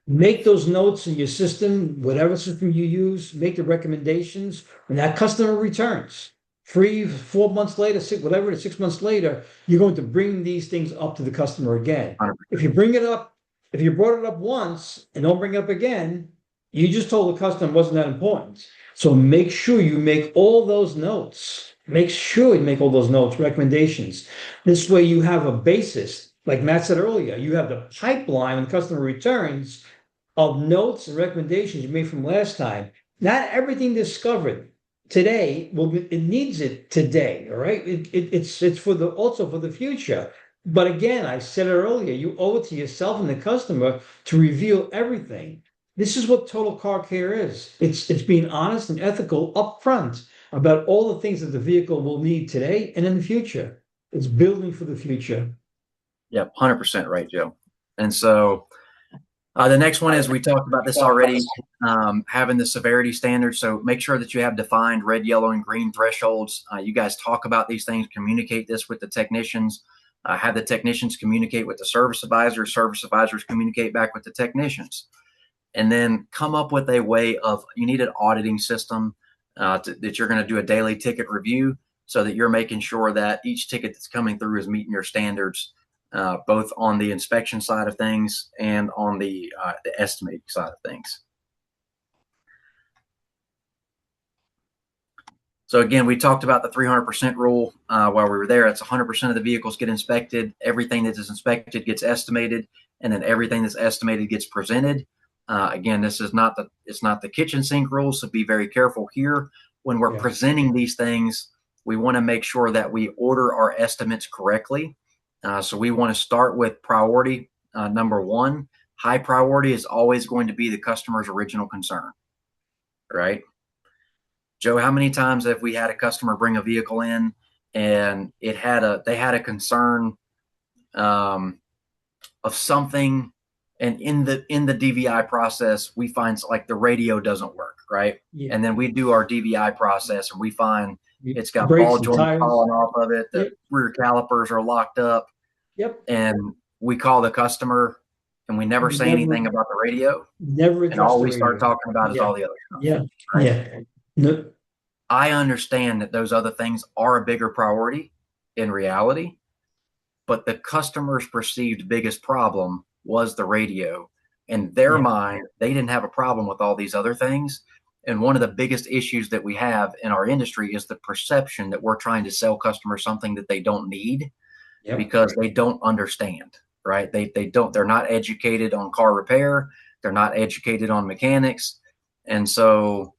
Make those notes in your system, whatever system you use, make the recommendations. When that customer returns, 3, 4 months later, whatever it is, 6 months later, you're going to bring these things up to the customer again. If you bring it up, if you brought it up once and don't bring it up again, you just told the customer it wasn't that important. So make sure you make all those notes. Make sure you make all those notes, recommendations. This way you have a basis. Like Matt said earlier, you have the pipeline when the customer returns of notes and recommendations you made from last time. Not everything discovered today it needs it today. All right. It's for the also for the future. But again, I said it earlier, you owe it to yourself and the customer to reveal everything. This is what total car care is. It's being honest and ethical upfront about all the things that the vehicle will need today and in the future. It's building for the future. Yep, 100% right, Joe. And so the next one is, we talked about this already, having the severity standards. So make sure that you have defined red, yellow, and green thresholds. You guys talk about these things, communicate this with the technicians, have the technicians communicate with the service advisors communicate back with the technicians, and then come up with a way of, you need an auditing system that you're going to do a daily ticket review, so that you're making sure that each ticket that's coming through is meeting your standards, both on the inspection side of things and on the estimating side of things. So again, we talked about the 300% rule while we were there. It's 100% of the vehicles get inspected. Everything that is inspected gets estimated, and then everything that's estimated gets presented. Again, this is it's not the kitchen sink rule, so be very careful here. When we're presenting these things, we want to make sure that we order our estimates correctly. So we want to start with priority number one. High priority is always going to be the customer's original concern, right? Joe, how many times have we had a customer bring a vehicle in and they had a concern of something, and in the DVI process we find like the radio doesn't work, right? Yeah. And then we do our DVI process and we find it's got ball joints falling off of it. The rear calipers are locked up. Yep. And we call the customer and we never say anything about the radio. Never. And all we start talking about is all the other stuff. Yeah. Right? Yeah. No. I understand that those other things are a bigger priority in reality, but the customer's perceived biggest problem was the radio. In their mind, they didn't have a problem with all these other things. And one of the biggest issues that we have in our industry is the perception that we're trying to sell customers something that they don't need, because they don't understand, right? They're not educated on car repair. They're not educated on mechanics. And so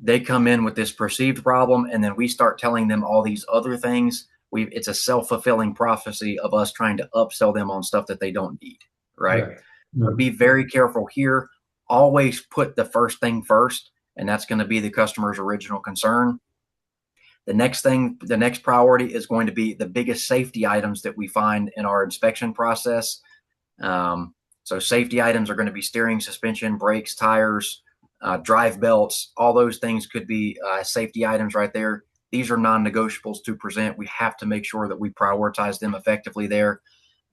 they come in with this perceived problem, and then we start telling them all these other things. It's a self-fulfilling prophecy of us trying to upsell them on stuff that they don't need, right? So be very careful here. Always put the first thing first, and that's going to be the customer's original concern. The next priority is going to be the biggest safety items that we find in our inspection process. So safety items are going to be steering, suspension, brakes, tires, drive belts. All those things could be safety items right there. These are non-negotiables to present. We have to make sure that we prioritize them effectively there.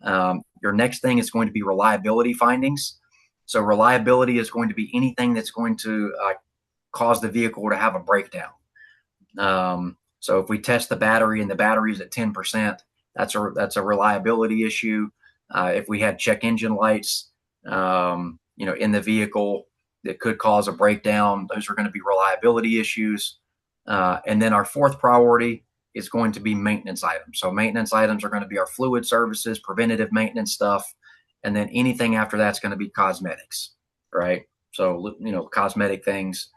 Your next thing is going to be reliability findings. So reliability is going to be anything that's going to cause the vehicle to have a breakdown. So if we test the battery and the battery is at 10%, that's a reliability issue. If we had check engine lights, in the vehicle that could cause a breakdown, those are going to be reliability issues. And then our fourth priority is going to be maintenance items. So maintenance items are going to be our fluid services, preventative maintenance stuff. And then anything after that's going to be cosmetics, right? So, cosmetic things.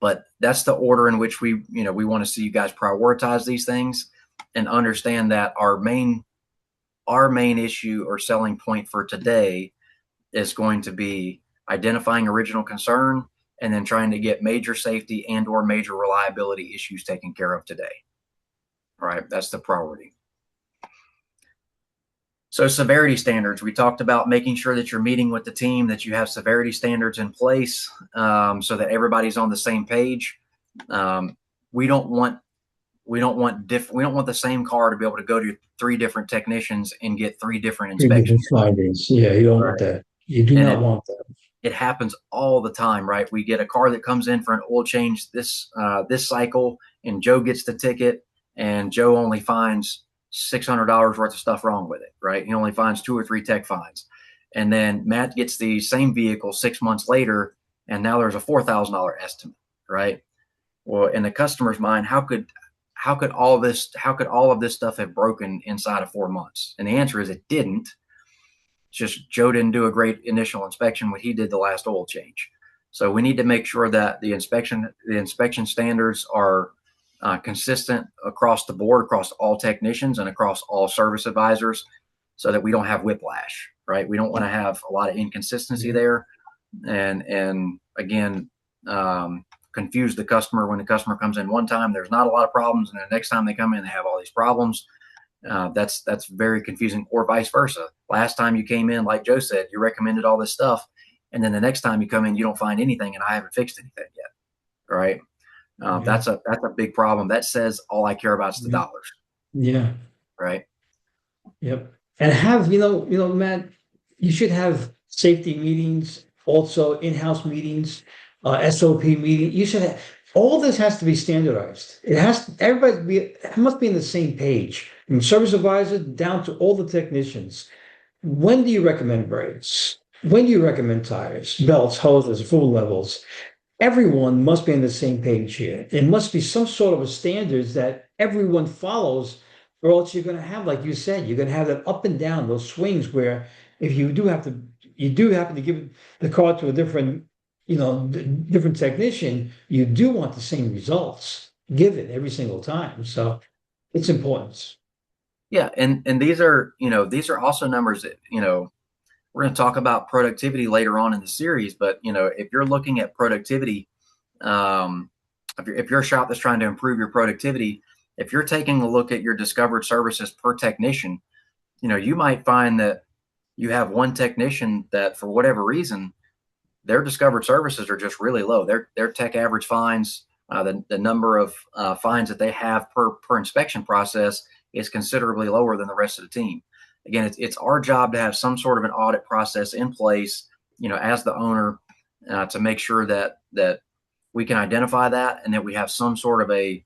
But that's the order in which we want to see you guys prioritize these things, and understand that our main issue or selling point for today is going to be identifying original concern, and then trying to get major safety and or major reliability issues taken care of today. All right, that's the priority. So severity standards, we talked about making sure that you're meeting with the team, that you have severity standards in place, so that everybody's on the same page. We don't want we don't want the same car to be able to go to 3 different technicians and get 3 different Three different inspections. findings. Yeah, you don't want Right. that. You do And not want that. it happens all the time, right? We get a car that comes in for an oil change this cycle, and Joe gets the ticket, and Joe only finds $600 worth of stuff wrong with it, right? He only finds 2 or 3 tech fines, and then Matt gets the same vehicle 6 months later, and now there's a $4,000 estimate, right? Well, in the customer's mind, how could all of this stuff have broken inside of 4 months? And the answer is it didn't. Just Joe didn't do a great initial inspection when he did the last oil change. So we need to make sure that the inspection standards are consistent across the board, across all technicians and across all service advisors, so that we don't have whiplash, right? We don't want to have a lot of inconsistency there, and again, confuse the customer. When the customer comes in one time, there's not a lot of problems, and the next time they come in, they have all these problems. That's very confusing, or vice versa. Last time you came in, like Joe said, you recommended all this stuff, and then the next time you come in, you don't find anything, and I haven't fixed anything yet. Right? Yeah. That's a big problem. That says all I care about is the Yeah. dollars. Yeah. Right? Yep. And have, Matt, you should have safety meetings, also in-house meetings, SOP meeting. You should have, all this has to be standardized. It must be on the same page, from service advisor down to all the technicians. When do you recommend brakes? When do you recommend tires, belts, hoses, fuel levels? Everyone must be on the same page here. It must be some sort of a standards that everyone follows, or else you're going to have, like you said, you're going to have that up and down, those swings where if you do happen to give the car to a different, different technician, you do want the same results given every single time. So it's important. Yeah, and these are also numbers that we're going to talk about productivity later on in the series. But if you're looking at productivity, um, if you're a shop that's trying to improve your productivity, if you're taking a look at your discovered services per technician, you might find that you have one technician that, for whatever reason, their discovered services are just really low. Their tech average fines, the number of fines that they have per inspection process is considerably lower than the rest of the team. Again, it's our job to have some sort of an audit process in place, as the owner, to make sure that we can identify that, and that we have some sort of a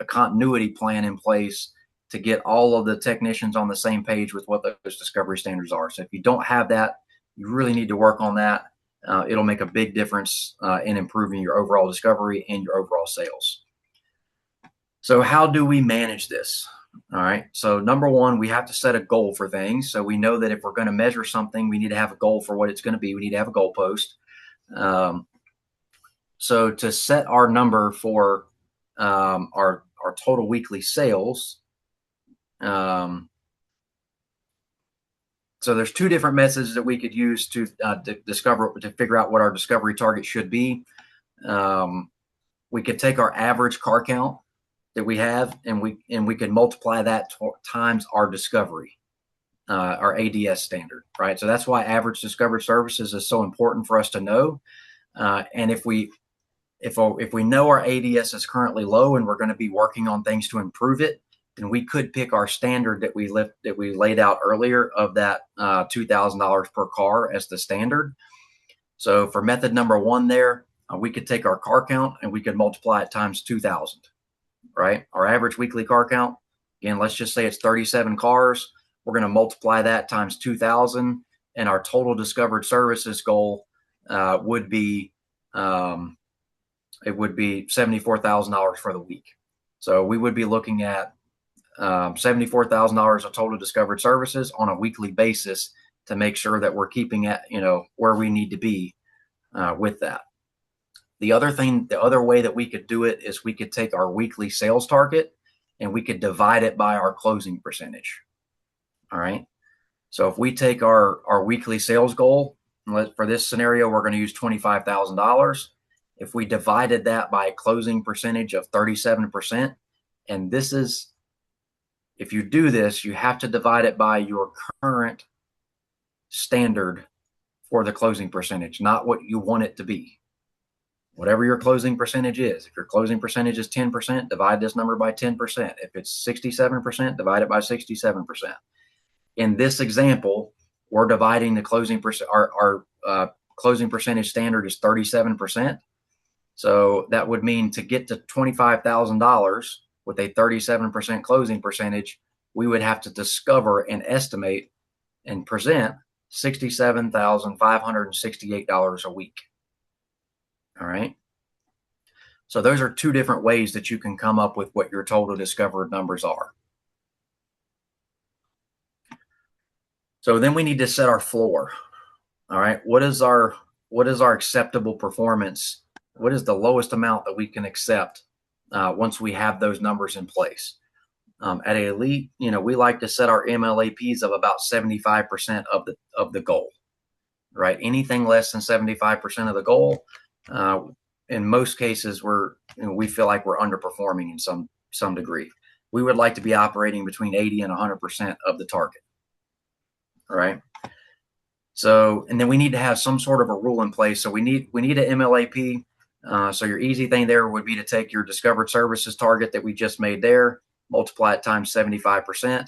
continuity plan in place to get all of the technicians on the same page with what those discovery standards are. So if you don't have that, you really need to work on that. It'll make a big difference in improving your overall discovery and your overall sales. So how do we manage this? All right. So number one, we have to set a goal for things. So we know that if we're going to measure something, we need to have a goal for what it's going to be. We need to have a goalpost. So to set our number for our total weekly sales, so there's 2 different methods that we could use to figure out what our discovery target should be. We could take our average car count that we have, and we can multiply that times our discovery, our ADS standard, right? So that's why average discovered services is so important for us to know. And if we know our ADS is currently low and we're going to be working on things to improve it, then we could pick our standard that we laid out earlier of that $2,000 per car as the standard. So for method number one there, we could take our car count and we could multiply it times 2,000, right? Our average weekly car count, again, let's just say it's 37 cars. We're going to multiply that times 2,000, and our total discovered services goal would be $74,000 for the week. So we would be looking at $74,000 of total discovered services on a weekly basis to make sure that we're keeping at where we need to be with that. The other way that we could do it is we could take our weekly sales target and we could divide it by our closing percentage. All right. So if we take our weekly sales goal, for this scenario, we're going to use $25,000. If we divided that by a closing percentage of 37%, and if you do this, you have to divide it by your current standard for the closing percentage, not what you want it to be. whatever your closing percentage is. If your closing percentage is 10%, divide this number by 10%. If it's 67%, divide it by 67%. In this example, we're dividing the closing percent. Our closing percentage standard is 37%. So that would mean to get to $25,000 with a 37% closing percentage, we would have to discover and estimate and present $67,568 a week. All right. So those are two different ways that you can come up with what your total discovered numbers are. So then we need to set our floor. All right. What is our acceptable performance? What is the lowest amount that we can accept once we have those numbers in place? At Elite, we like to set our MLAPs of about 75% of the goal, right? Anything less than 75% of the goal, in most cases, we feel like we're underperforming in some degree. We would like to be operating between 80 and 100% of the target. All right. So, and then we need to have some sort of a rule in place. So we need an MLAP. So your easy thing there would be to take your discovered services target that we just made there, multiply it times 75%.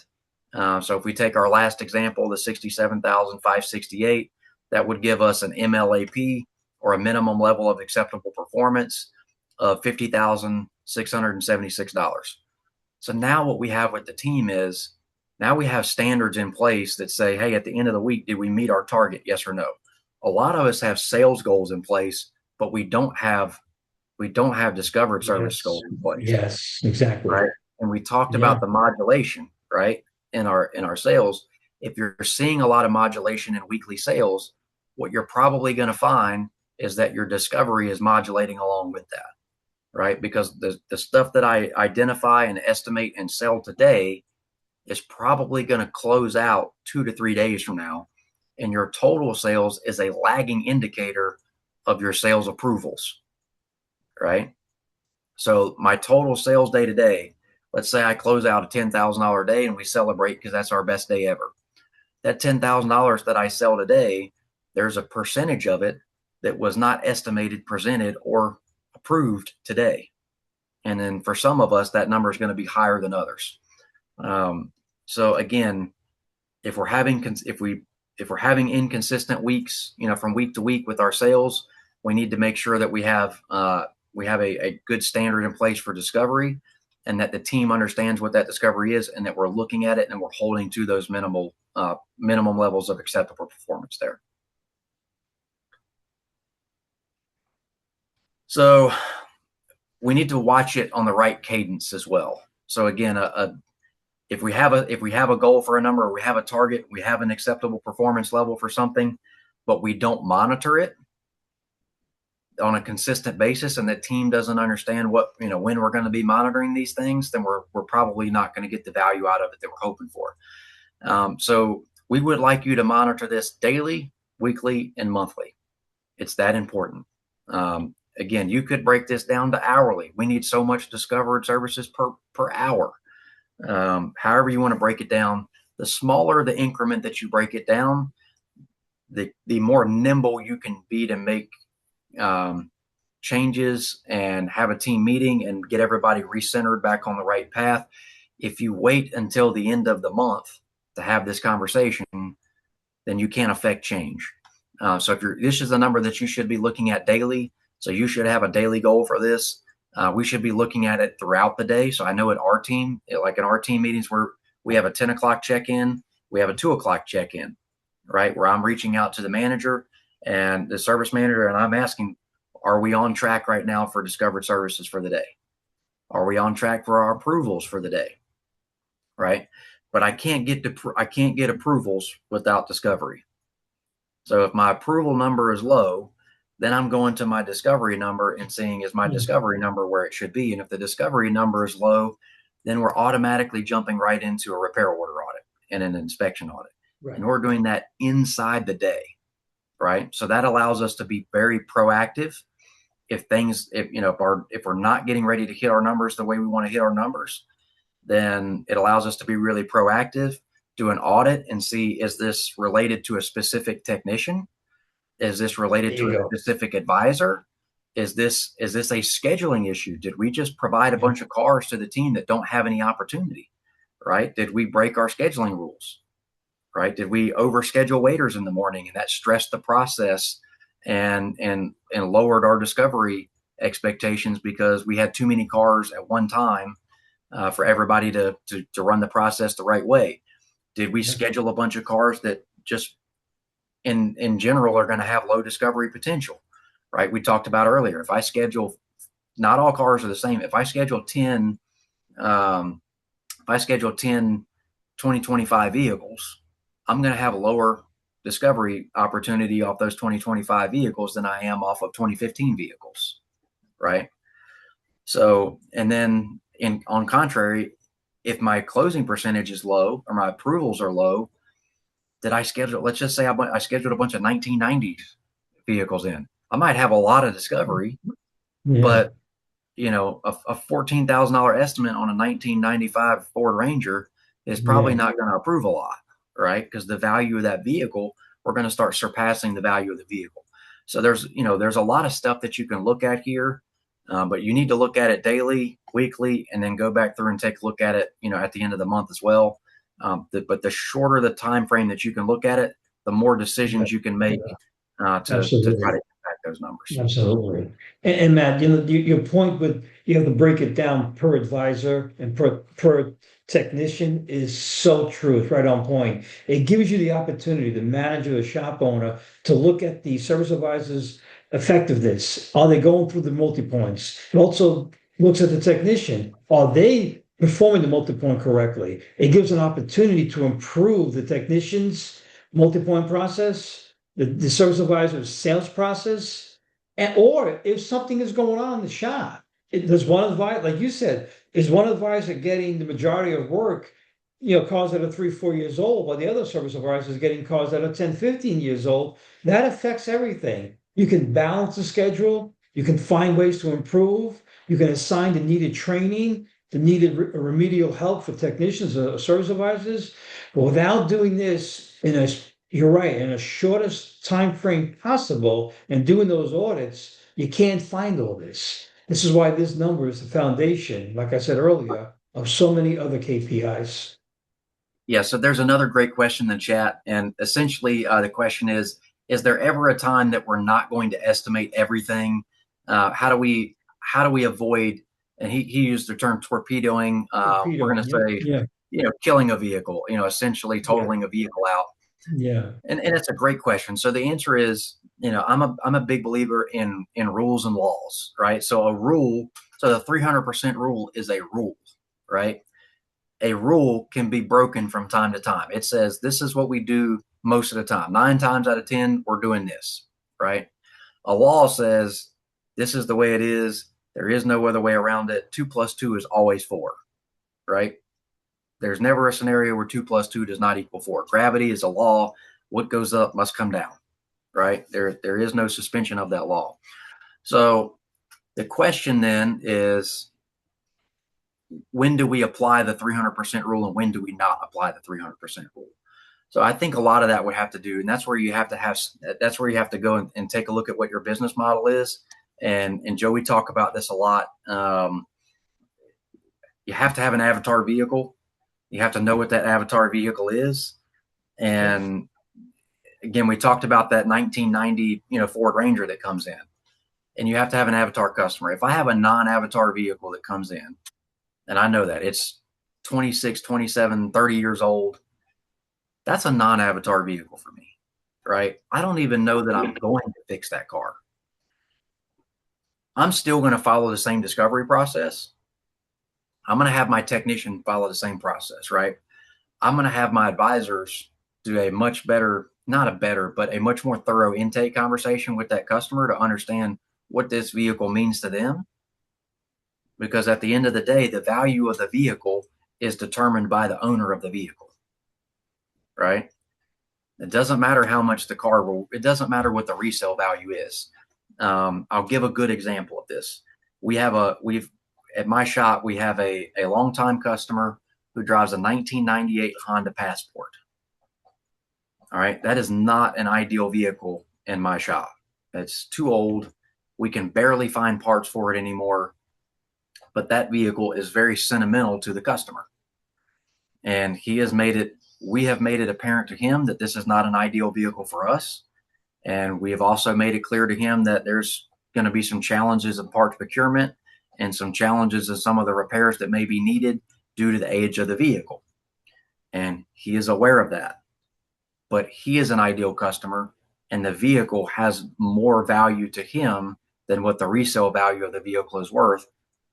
So if we take our last example, the 67,568, that would give us an MLAP, or a minimum level of acceptable performance, of $50,676. So now what we have with the team is, now we have standards in place that say, hey, at the end of the week, did we meet our target? Yes or no? A lot of us have sales goals in place, but we don't have discovered service goals in place. Yes, exactly. Right. And we talked about the modulation, right? In our sales. If you're seeing a lot of modulation in weekly sales, what you're probably going to find is that your discovery is modulating along with that, right? Because the stuff that I identify and estimate and sell today is probably going to close out 2 to 3 days from now. And your total sales is a lagging indicator of your sales approvals, right? So my total sales day to day, let's say I close out a $10,000 day and we celebrate because that's our best day ever. That $10,000 that I sell today, there's a percentage of it that was not estimated, presented, or approved today. And then for some of us, that number is going to be higher than others. So again, if we're having inconsistent weeks, from week to week with our sales, we need to make sure that we have a good standard in place for discovery, and that the team understands what that discovery is, and that we're looking at it and we're holding to those minimum levels of acceptable performance there. So we need to watch it on the right cadence as well. So again, if we have a goal for a number, or we have a target, we have an acceptable performance level for something, but we don't monitor it on a consistent basis, and the team doesn't understand when we're going to be monitoring these things, then we're probably not going to get the value out of it that we're hoping for. So we would like you to monitor this daily, weekly, and monthly. It's that important. Again, you could break this down to hourly. We need so much discovered services per hour. However you want to break it down, the smaller the increment that you break it down, the more nimble you can be to make changes and have a team meeting and get everybody recentered back on the right path. If you wait until the end of the month to have this conversation, then you can't affect change. So this is the number that you should be looking at daily. So you should have a daily goal for this. We should be looking at it throughout the day. So I know at our team, like in our team meetings, where we have a 10 o'clock check-in, we have a 2 o'clock check-in, right? Where I'm reaching out to the manager and the service manager, and I'm asking, are we on track right now for discovered services for the day? Are we on track for our approvals for the day? Right? But I can't get approvals without discovery. So if my approval number is low, then I'm going to my discovery number and seeing, is my discovery number where it should be? And if the discovery number is low, then we're automatically jumping right into a repair order audit and an inspection audit. Right. And we're doing that inside the day, right? So that allows us to be very proactive. If we're not getting ready to hit our numbers the way we want to hit our numbers, then it allows us to be really proactive, do an audit and see, is this related to a specific technician? Is this related to a specific advisor? is this a scheduling issue? Did we just provide a bunch of cars to the team that don't have any opportunity, right? Did we break our scheduling rules, right? Did we overschedule waiters in the morning and that stressed the process and lowered our discovery expectations because we had too many cars at one time for everybody to run the process the right way? Did we schedule a bunch of cars that just in general are going to have low discovery potential, right? We talked about earlier. If I schedule, not all cars are the same. If I schedule 10, um, if I schedule 10 2025 vehicles, I'm going to have a lower discovery opportunity off those 2025 vehicles than I am off of 2015 vehicles, right? So, and then on contrary, if my closing percentage is low or my approvals are low, did I schedule, let's just say I scheduled a bunch of 1990s vehicles in. I might have a lot of discovery, Yeah. but a $14,000 estimate on a 1995 Ford Ranger is probably Yeah. not going to approve a lot, right? Because the value of that vehicle, we're going to start surpassing the value of the vehicle. So there's a lot of stuff that you can look at here, but you need to look at it daily, weekly, and then go back through and take a look at it, at the end of the month as well. But the shorter the time frame that you can look at it, the more decisions you can make to try to Absolutely. impact those numbers. Absolutely. And Matt, your point with you have to break it down per advisor and per technician is so true. It's right on point. It gives you the opportunity, the manager, the shop owner, to look at the service advisor's effectiveness. Are they going through the multi-points? It also looks at the technician. Are they performing the multi-point correctly? It gives an opportunity to improve the technician's multi-point process, the service advisor's sales process, and or if something is going on in the shop. Does one advisor, like you said, is one advisor getting the majority of work, cars that are 3, 4 years old, while the other service advisor is getting cars that are 10, 15 years old? That affects everything. You can balance the schedule, you can find ways to improve, you can assign the needed training, the needed remedial help for technicians or service advisors. But without doing this you're right, in the shortest time frame possible and doing those audits, you can't find all this. This is why this number is the foundation, like I said earlier, of so many other KPIs. Yeah, so there's another great question in the chat, and essentially the question is there ever a time that we're not going to estimate everything? How do we avoid? And he used the term torpedoing. We're Torpedo. going to Yep. say, Yeah. killing a vehicle. Essentially Yeah. totaling a vehicle out. Yeah. And it's a great question. So the answer is, I'm a big believer in rules and laws, right? So a rule, so the 300% rule is a rule, right? A rule can be broken from time to time. It says this is what we do most of the time. 9 times out of 10, we're doing this, right? A law says this is the way it is. There is no other way around it. 2 plus 2 is always 4, right? There's never a scenario where 2 plus 2 does not equal 4. Gravity is a law. What goes up must come down, right? There is no suspension of that law. So the question then is, when do we apply the 300% rule and when do we not apply the 300% rule? So I think a lot of that would have to do, and that's where you have to go and take a look at what your business model is. And Joe, we talk about this a lot. You have to have an avatar vehicle. You have to know what that avatar vehicle is. And again, we talked about that 1990, Ford Ranger that comes in, and you have to have an avatar customer. If I have a non-avatar vehicle that comes in, and I know that it's 26, 27, 30 years old, that's a non-avatar vehicle for me, right? I don't even know that I'm going to fix that car. I'm still going to follow the same discovery process. I'm going to have my technician follow the same process, right? I'm going to have my advisors do a much better, not a better, but a much more thorough intake conversation with that customer to understand what this vehicle means to them. Because at the end of the day, the value of the vehicle is determined by the owner of the vehicle, right? It doesn't matter how much it doesn't matter what the resale value is. I'll give a good example of this. At my shop, we have a longtime customer who drives a 1998 Honda Passport. All right. That is not an ideal vehicle in my shop. It's too old. We can barely find parts for it anymore, but that vehicle is very sentimental to the customer. And we have made it apparent to him that this is not an ideal vehicle for us. And we have also made it clear to him that there's going to be some challenges in parts procurement and some challenges in some of the repairs that may be needed due to the age of the vehicle. And he is aware of that. But he is an ideal customer, and the vehicle has more value to him than what the resale value of the vehicle is worth.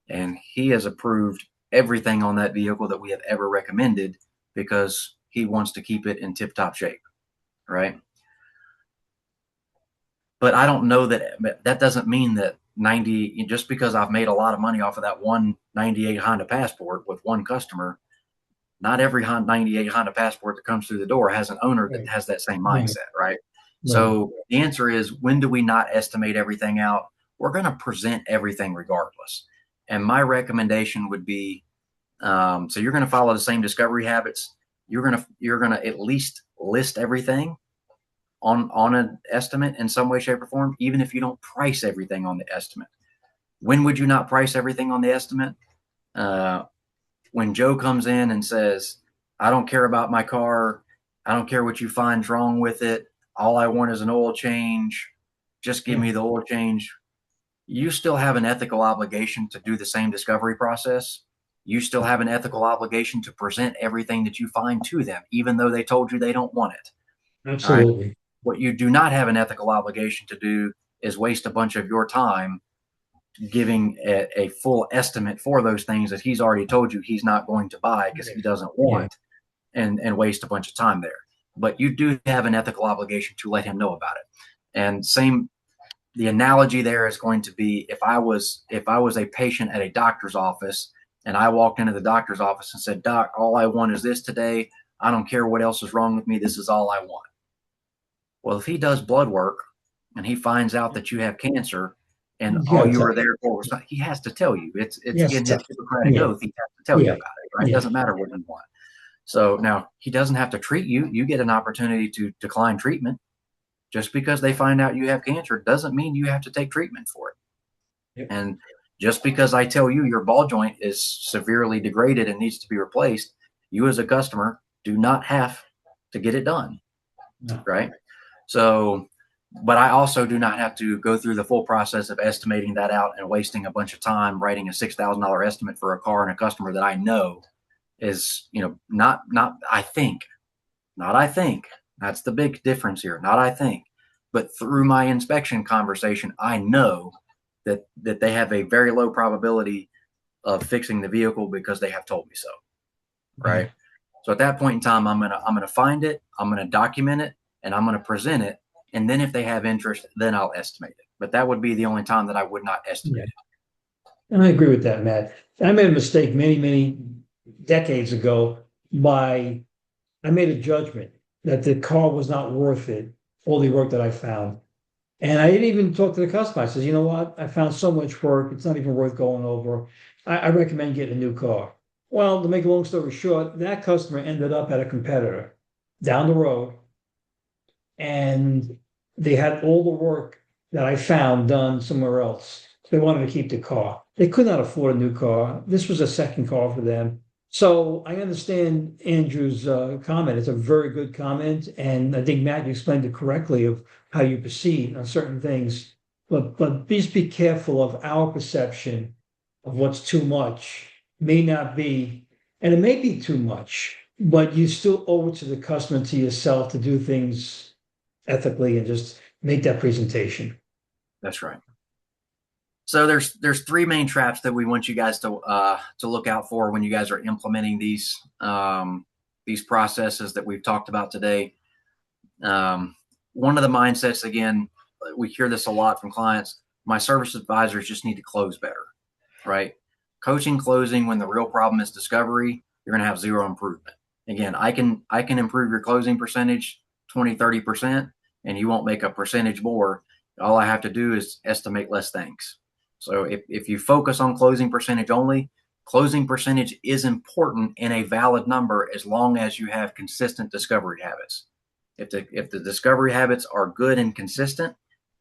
And he has approved everything on that vehicle that we have ever recommended because he wants to keep it in tip-top shape, right? But I don't know that doesn't mean that just because I've made a lot of money off of that one 98 Honda Passport with one customer, not every 98 Honda Passport that comes through the door has an owner that has that same mindset, right? So the answer is, when do we not estimate everything out? We're going to present everything regardless. And my recommendation would be, so you're going to follow the same discovery habits. You're going to at least list everything on an estimate in some way, shape, or form, even if you don't price everything on the estimate. When would you not price everything on the estimate? When Joe comes in and says, I don't care about my car. I don't care what you find's wrong with it. All I want is an oil change. Just give me the oil change. You still have an ethical obligation to do the same discovery process. You still have an ethical obligation to present everything that you find to them, even though they told you they don't want it. Absolutely. Right? What you do not have an ethical obligation to do is waste a bunch of your time giving a full estimate for those things that he's already told you he's not going to buy because he doesn't want, and waste a bunch of time there. But you do have an ethical obligation to let him know about it. And the analogy there is going to be, if I was a patient at a doctor's office and I walked into the doctor's office and said, Doc, all I want is this today. I don't care what else is wrong with me. This is all I want. Well, if he does blood work and he finds out that you have cancer and all you were there for was not, he has to tell you. It's again his Hippocratic oath. He has to tell you about it, right? It doesn't matter what you want. So now he doesn't have to treat you. You get an opportunity to decline treatment. Just because they find out you have cancer doesn't mean you have to take treatment for it. And just because I tell you your ball joint is severely degraded and needs to be replaced, you as a customer do not have to get it done, right? So, but I also do not have to go through the full process of estimating that out and wasting a bunch of time writing a $6,000 estimate for a car and a customer that I know is, not I think. That's the big difference here. Not I think, but through my inspection conversation, I know that they have a very low probability of fixing the vehicle because they have told me so. Right. So at that point in time, I'm gonna find it, I'm gonna document it, and I'm gonna present it. And then if they have interest, then I'll estimate it. But that would be the only time that I would not estimate it. And I agree with that, Matt. I made a mistake many, many decades ago I made a judgment that the car was not worth it, all the work that I found. And I didn't even talk to the customer. I said, you know what? I found so much work. It's not even worth going over. I recommend getting a new car. Well, to make a long story short, that customer ended up at a competitor down the road, and they had all the work that I found done somewhere else. They wanted to keep the car. They could not afford a new car. This was a second car for them. So I understand Andrew's comment. It's a very good comment. And I think, Matt, you explained it correctly of how you proceed on certain things. But please be careful of our perception of what's too much. May not be, and it may be too much, but you still owe it to the customer, to yourself, to do things ethically and just make that presentation. That's right. So there's three main traps that we want you guys to look out for when you guys are implementing these processes that we've talked about today. One of the mindsets, again, we hear this a lot from clients. My service advisors just need to close better, right? Coaching closing when the real problem is discovery, you're going to have zero improvement. Again, I can improve your closing percentage 20, 30%, and you won't make a percentage more. All I have to do is estimate less things. So if you focus on closing percentage only, closing percentage is important in a valid number as long as you have consistent discovery habits. If the discovery habits are good and consistent,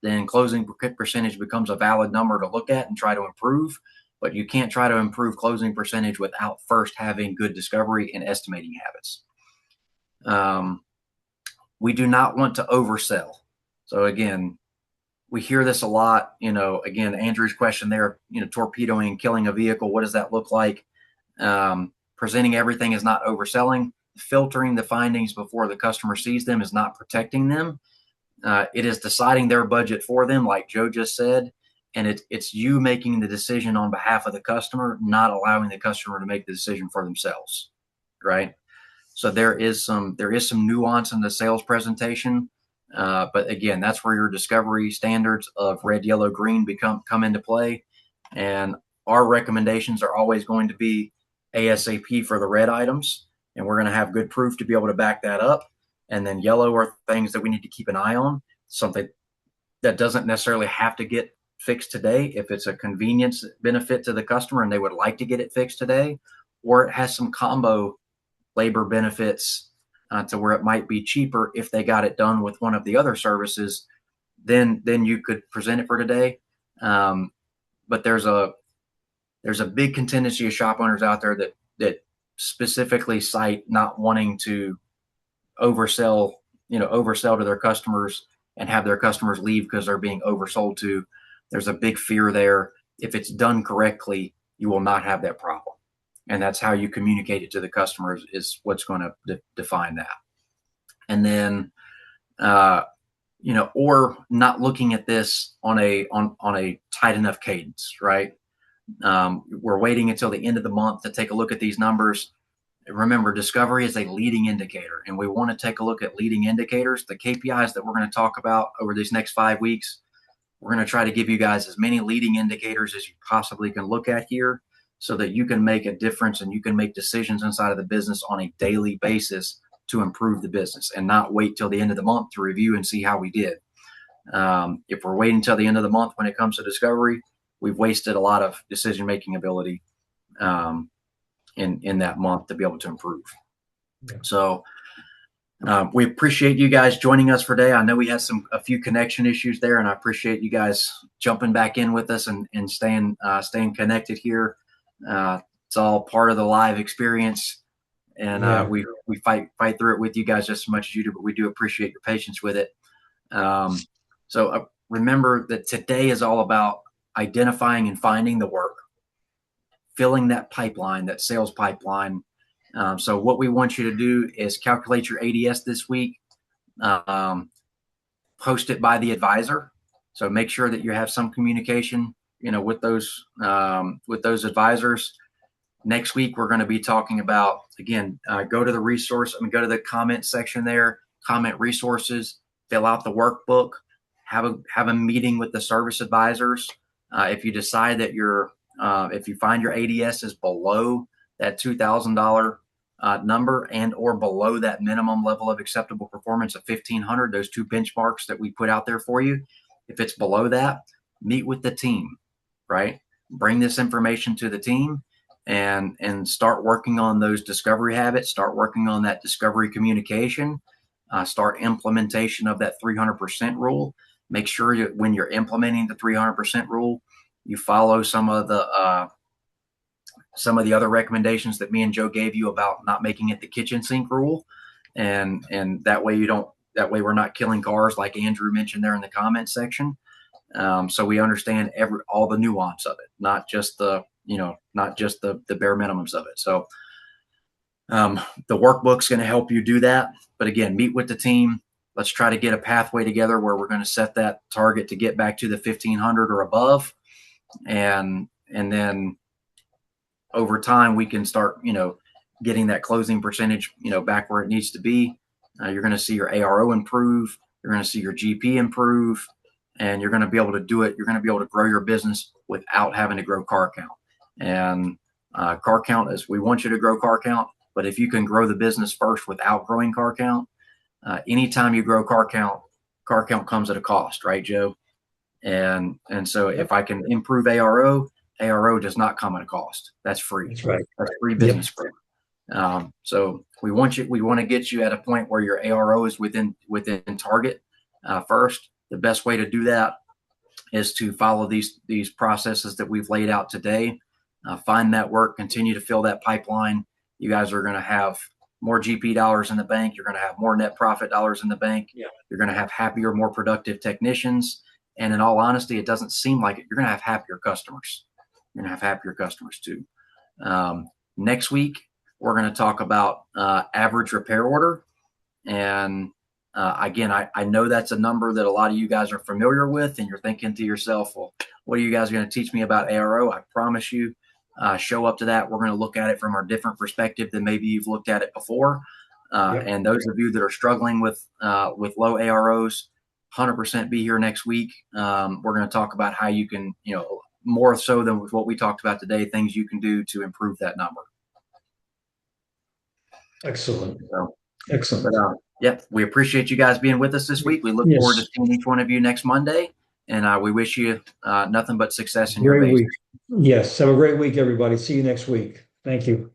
then closing percentage becomes a valid number to look at and try to improve. But you can't try to improve closing percentage without first having good discovery and estimating habits. We do not want to oversell. So again, we hear this a lot. Again, Andrew's question there, torpedoing and killing a vehicle. What does that look like? Presenting everything is not overselling. Filtering the findings before the customer sees them is not protecting them. It is deciding their budget for them, like Joe just said, and it's you making the decision on behalf of the customer, not allowing the customer to make the decision for themselves, right? So there is some nuance in the sales presentation, but again, that's where your discovery standards of red, yellow, green come into play, and our recommendations are always going to be ASAP for the red items, and we're going to have good proof to be able to back that up. And then yellow are things that we need to keep an eye on, something that doesn't necessarily have to get fixed today if it's a convenience benefit to the customer and they would like to get it fixed today, or it has some combo labor benefits to where it might be cheaper if they got it done with one of the other services, then you could present it for today. But there's a big contingency of shop owners out there that specifically cite not wanting to oversell to their customers and have their customers leave because they're being oversold to. There's a big fear there. If it's done correctly, you will not have that problem. And that's how you communicate it to the customers is what's going to define that. And then, or not looking at this on a tight enough cadence, right? We're waiting until the end of the month to take a look at these numbers. Remember, discovery is a leading indicator, and we want to take a look at leading indicators. The KPIs that we're going to talk about over these next 5 weeks, we're going to try to give you guys as many leading indicators as you possibly can look at here so that you can make a difference and you can make decisions inside of the business on a daily basis to improve the business and not wait till the end of the month to review and see how we did. If we're waiting till the end of the month when it comes to discovery, we've wasted a lot of decision-making ability in that month to be able to improve. Yeah. So we appreciate you guys joining us for today. I know we had a few connection issues there, and I appreciate you guys jumping back in with us and staying connected here. It's all part of the live experience, and we fight through it with you guys just as much as you do, but we do appreciate your patience with it. So remember that today is all about identifying and finding the work, filling that pipeline, that sales pipeline. So what we want you to do is calculate your ADS this week, post it by the advisor. So make sure that you have some communication, with those advisors. Next week, we're going to be talking about, again, go to the comment section there, comment resources, fill out the workbook, have a meeting with the service advisors. If you decide that if you find your ADS is below that $2,000 number and or below that minimum level of acceptable performance of 1,500, those two benchmarks that we put out there for you, if it's below that, meet with the team, right? Bring this information to the team and start working on those discovery habits, start working on that discovery communication, start implementation of that 300% rule. Make sure when you're implementing the 300% rule, you follow some of the other recommendations that me and Joe gave you about not making it the kitchen sink rule, and that way we're not killing cars like Andrew mentioned there in the comment section. So we understand all the nuance of it, not just the bare minimums of it. So the workbook's going to help you do that. But again, meet with the team. Let's try to get a pathway together where we're going to set that target to get back to the 1,500 or above. And then over time, we can start, getting that closing percentage, back where it needs to be. You're going to see your ARO improve. You're going to see your GP improve, and you're going to be able to do it. You're going to be able to grow your business without having to grow car count. And car count is, we want you to grow car count, but if you can grow the business first without growing car count, anytime you grow car count comes at a cost, right, Joe? And so if I can improve ARO does not come at a cost. That's free. That's right. That's free business free. So we want to get you at a point where your ARO is within target first. the best way to do that is to follow these processes that we've laid out today. Find that work, continue to fill that pipeline. You guys are going to have more GP dollars in the bank. You're going to have more net profit dollars in the bank. Yeah. You're going to have happier, more productive technicians. And in all honesty, it doesn't seem like it. You're going to have happier customers. You're going to have happier customers too. Next week, we're going to talk about average repair order. And again, I know that's a number that a lot of you guys are familiar with, and you're thinking to yourself, well, what are you guys going to teach me about ARO? I promise you, show up to that. We're going to look at it from a different perspective than maybe you've looked at it before. Yep. And those of you that are struggling with low AROs, 100% be here next week. We're going to talk about how you can, more so than what we talked about today, things you can do to improve that number. Excellent. So, excellent. But, yep, we appreciate you guys being with us this week. We look forward to seeing each one of you next Monday, and we wish you nothing but success in your Great base. week. Yes, have a great week, everybody. See you next week. Thank you.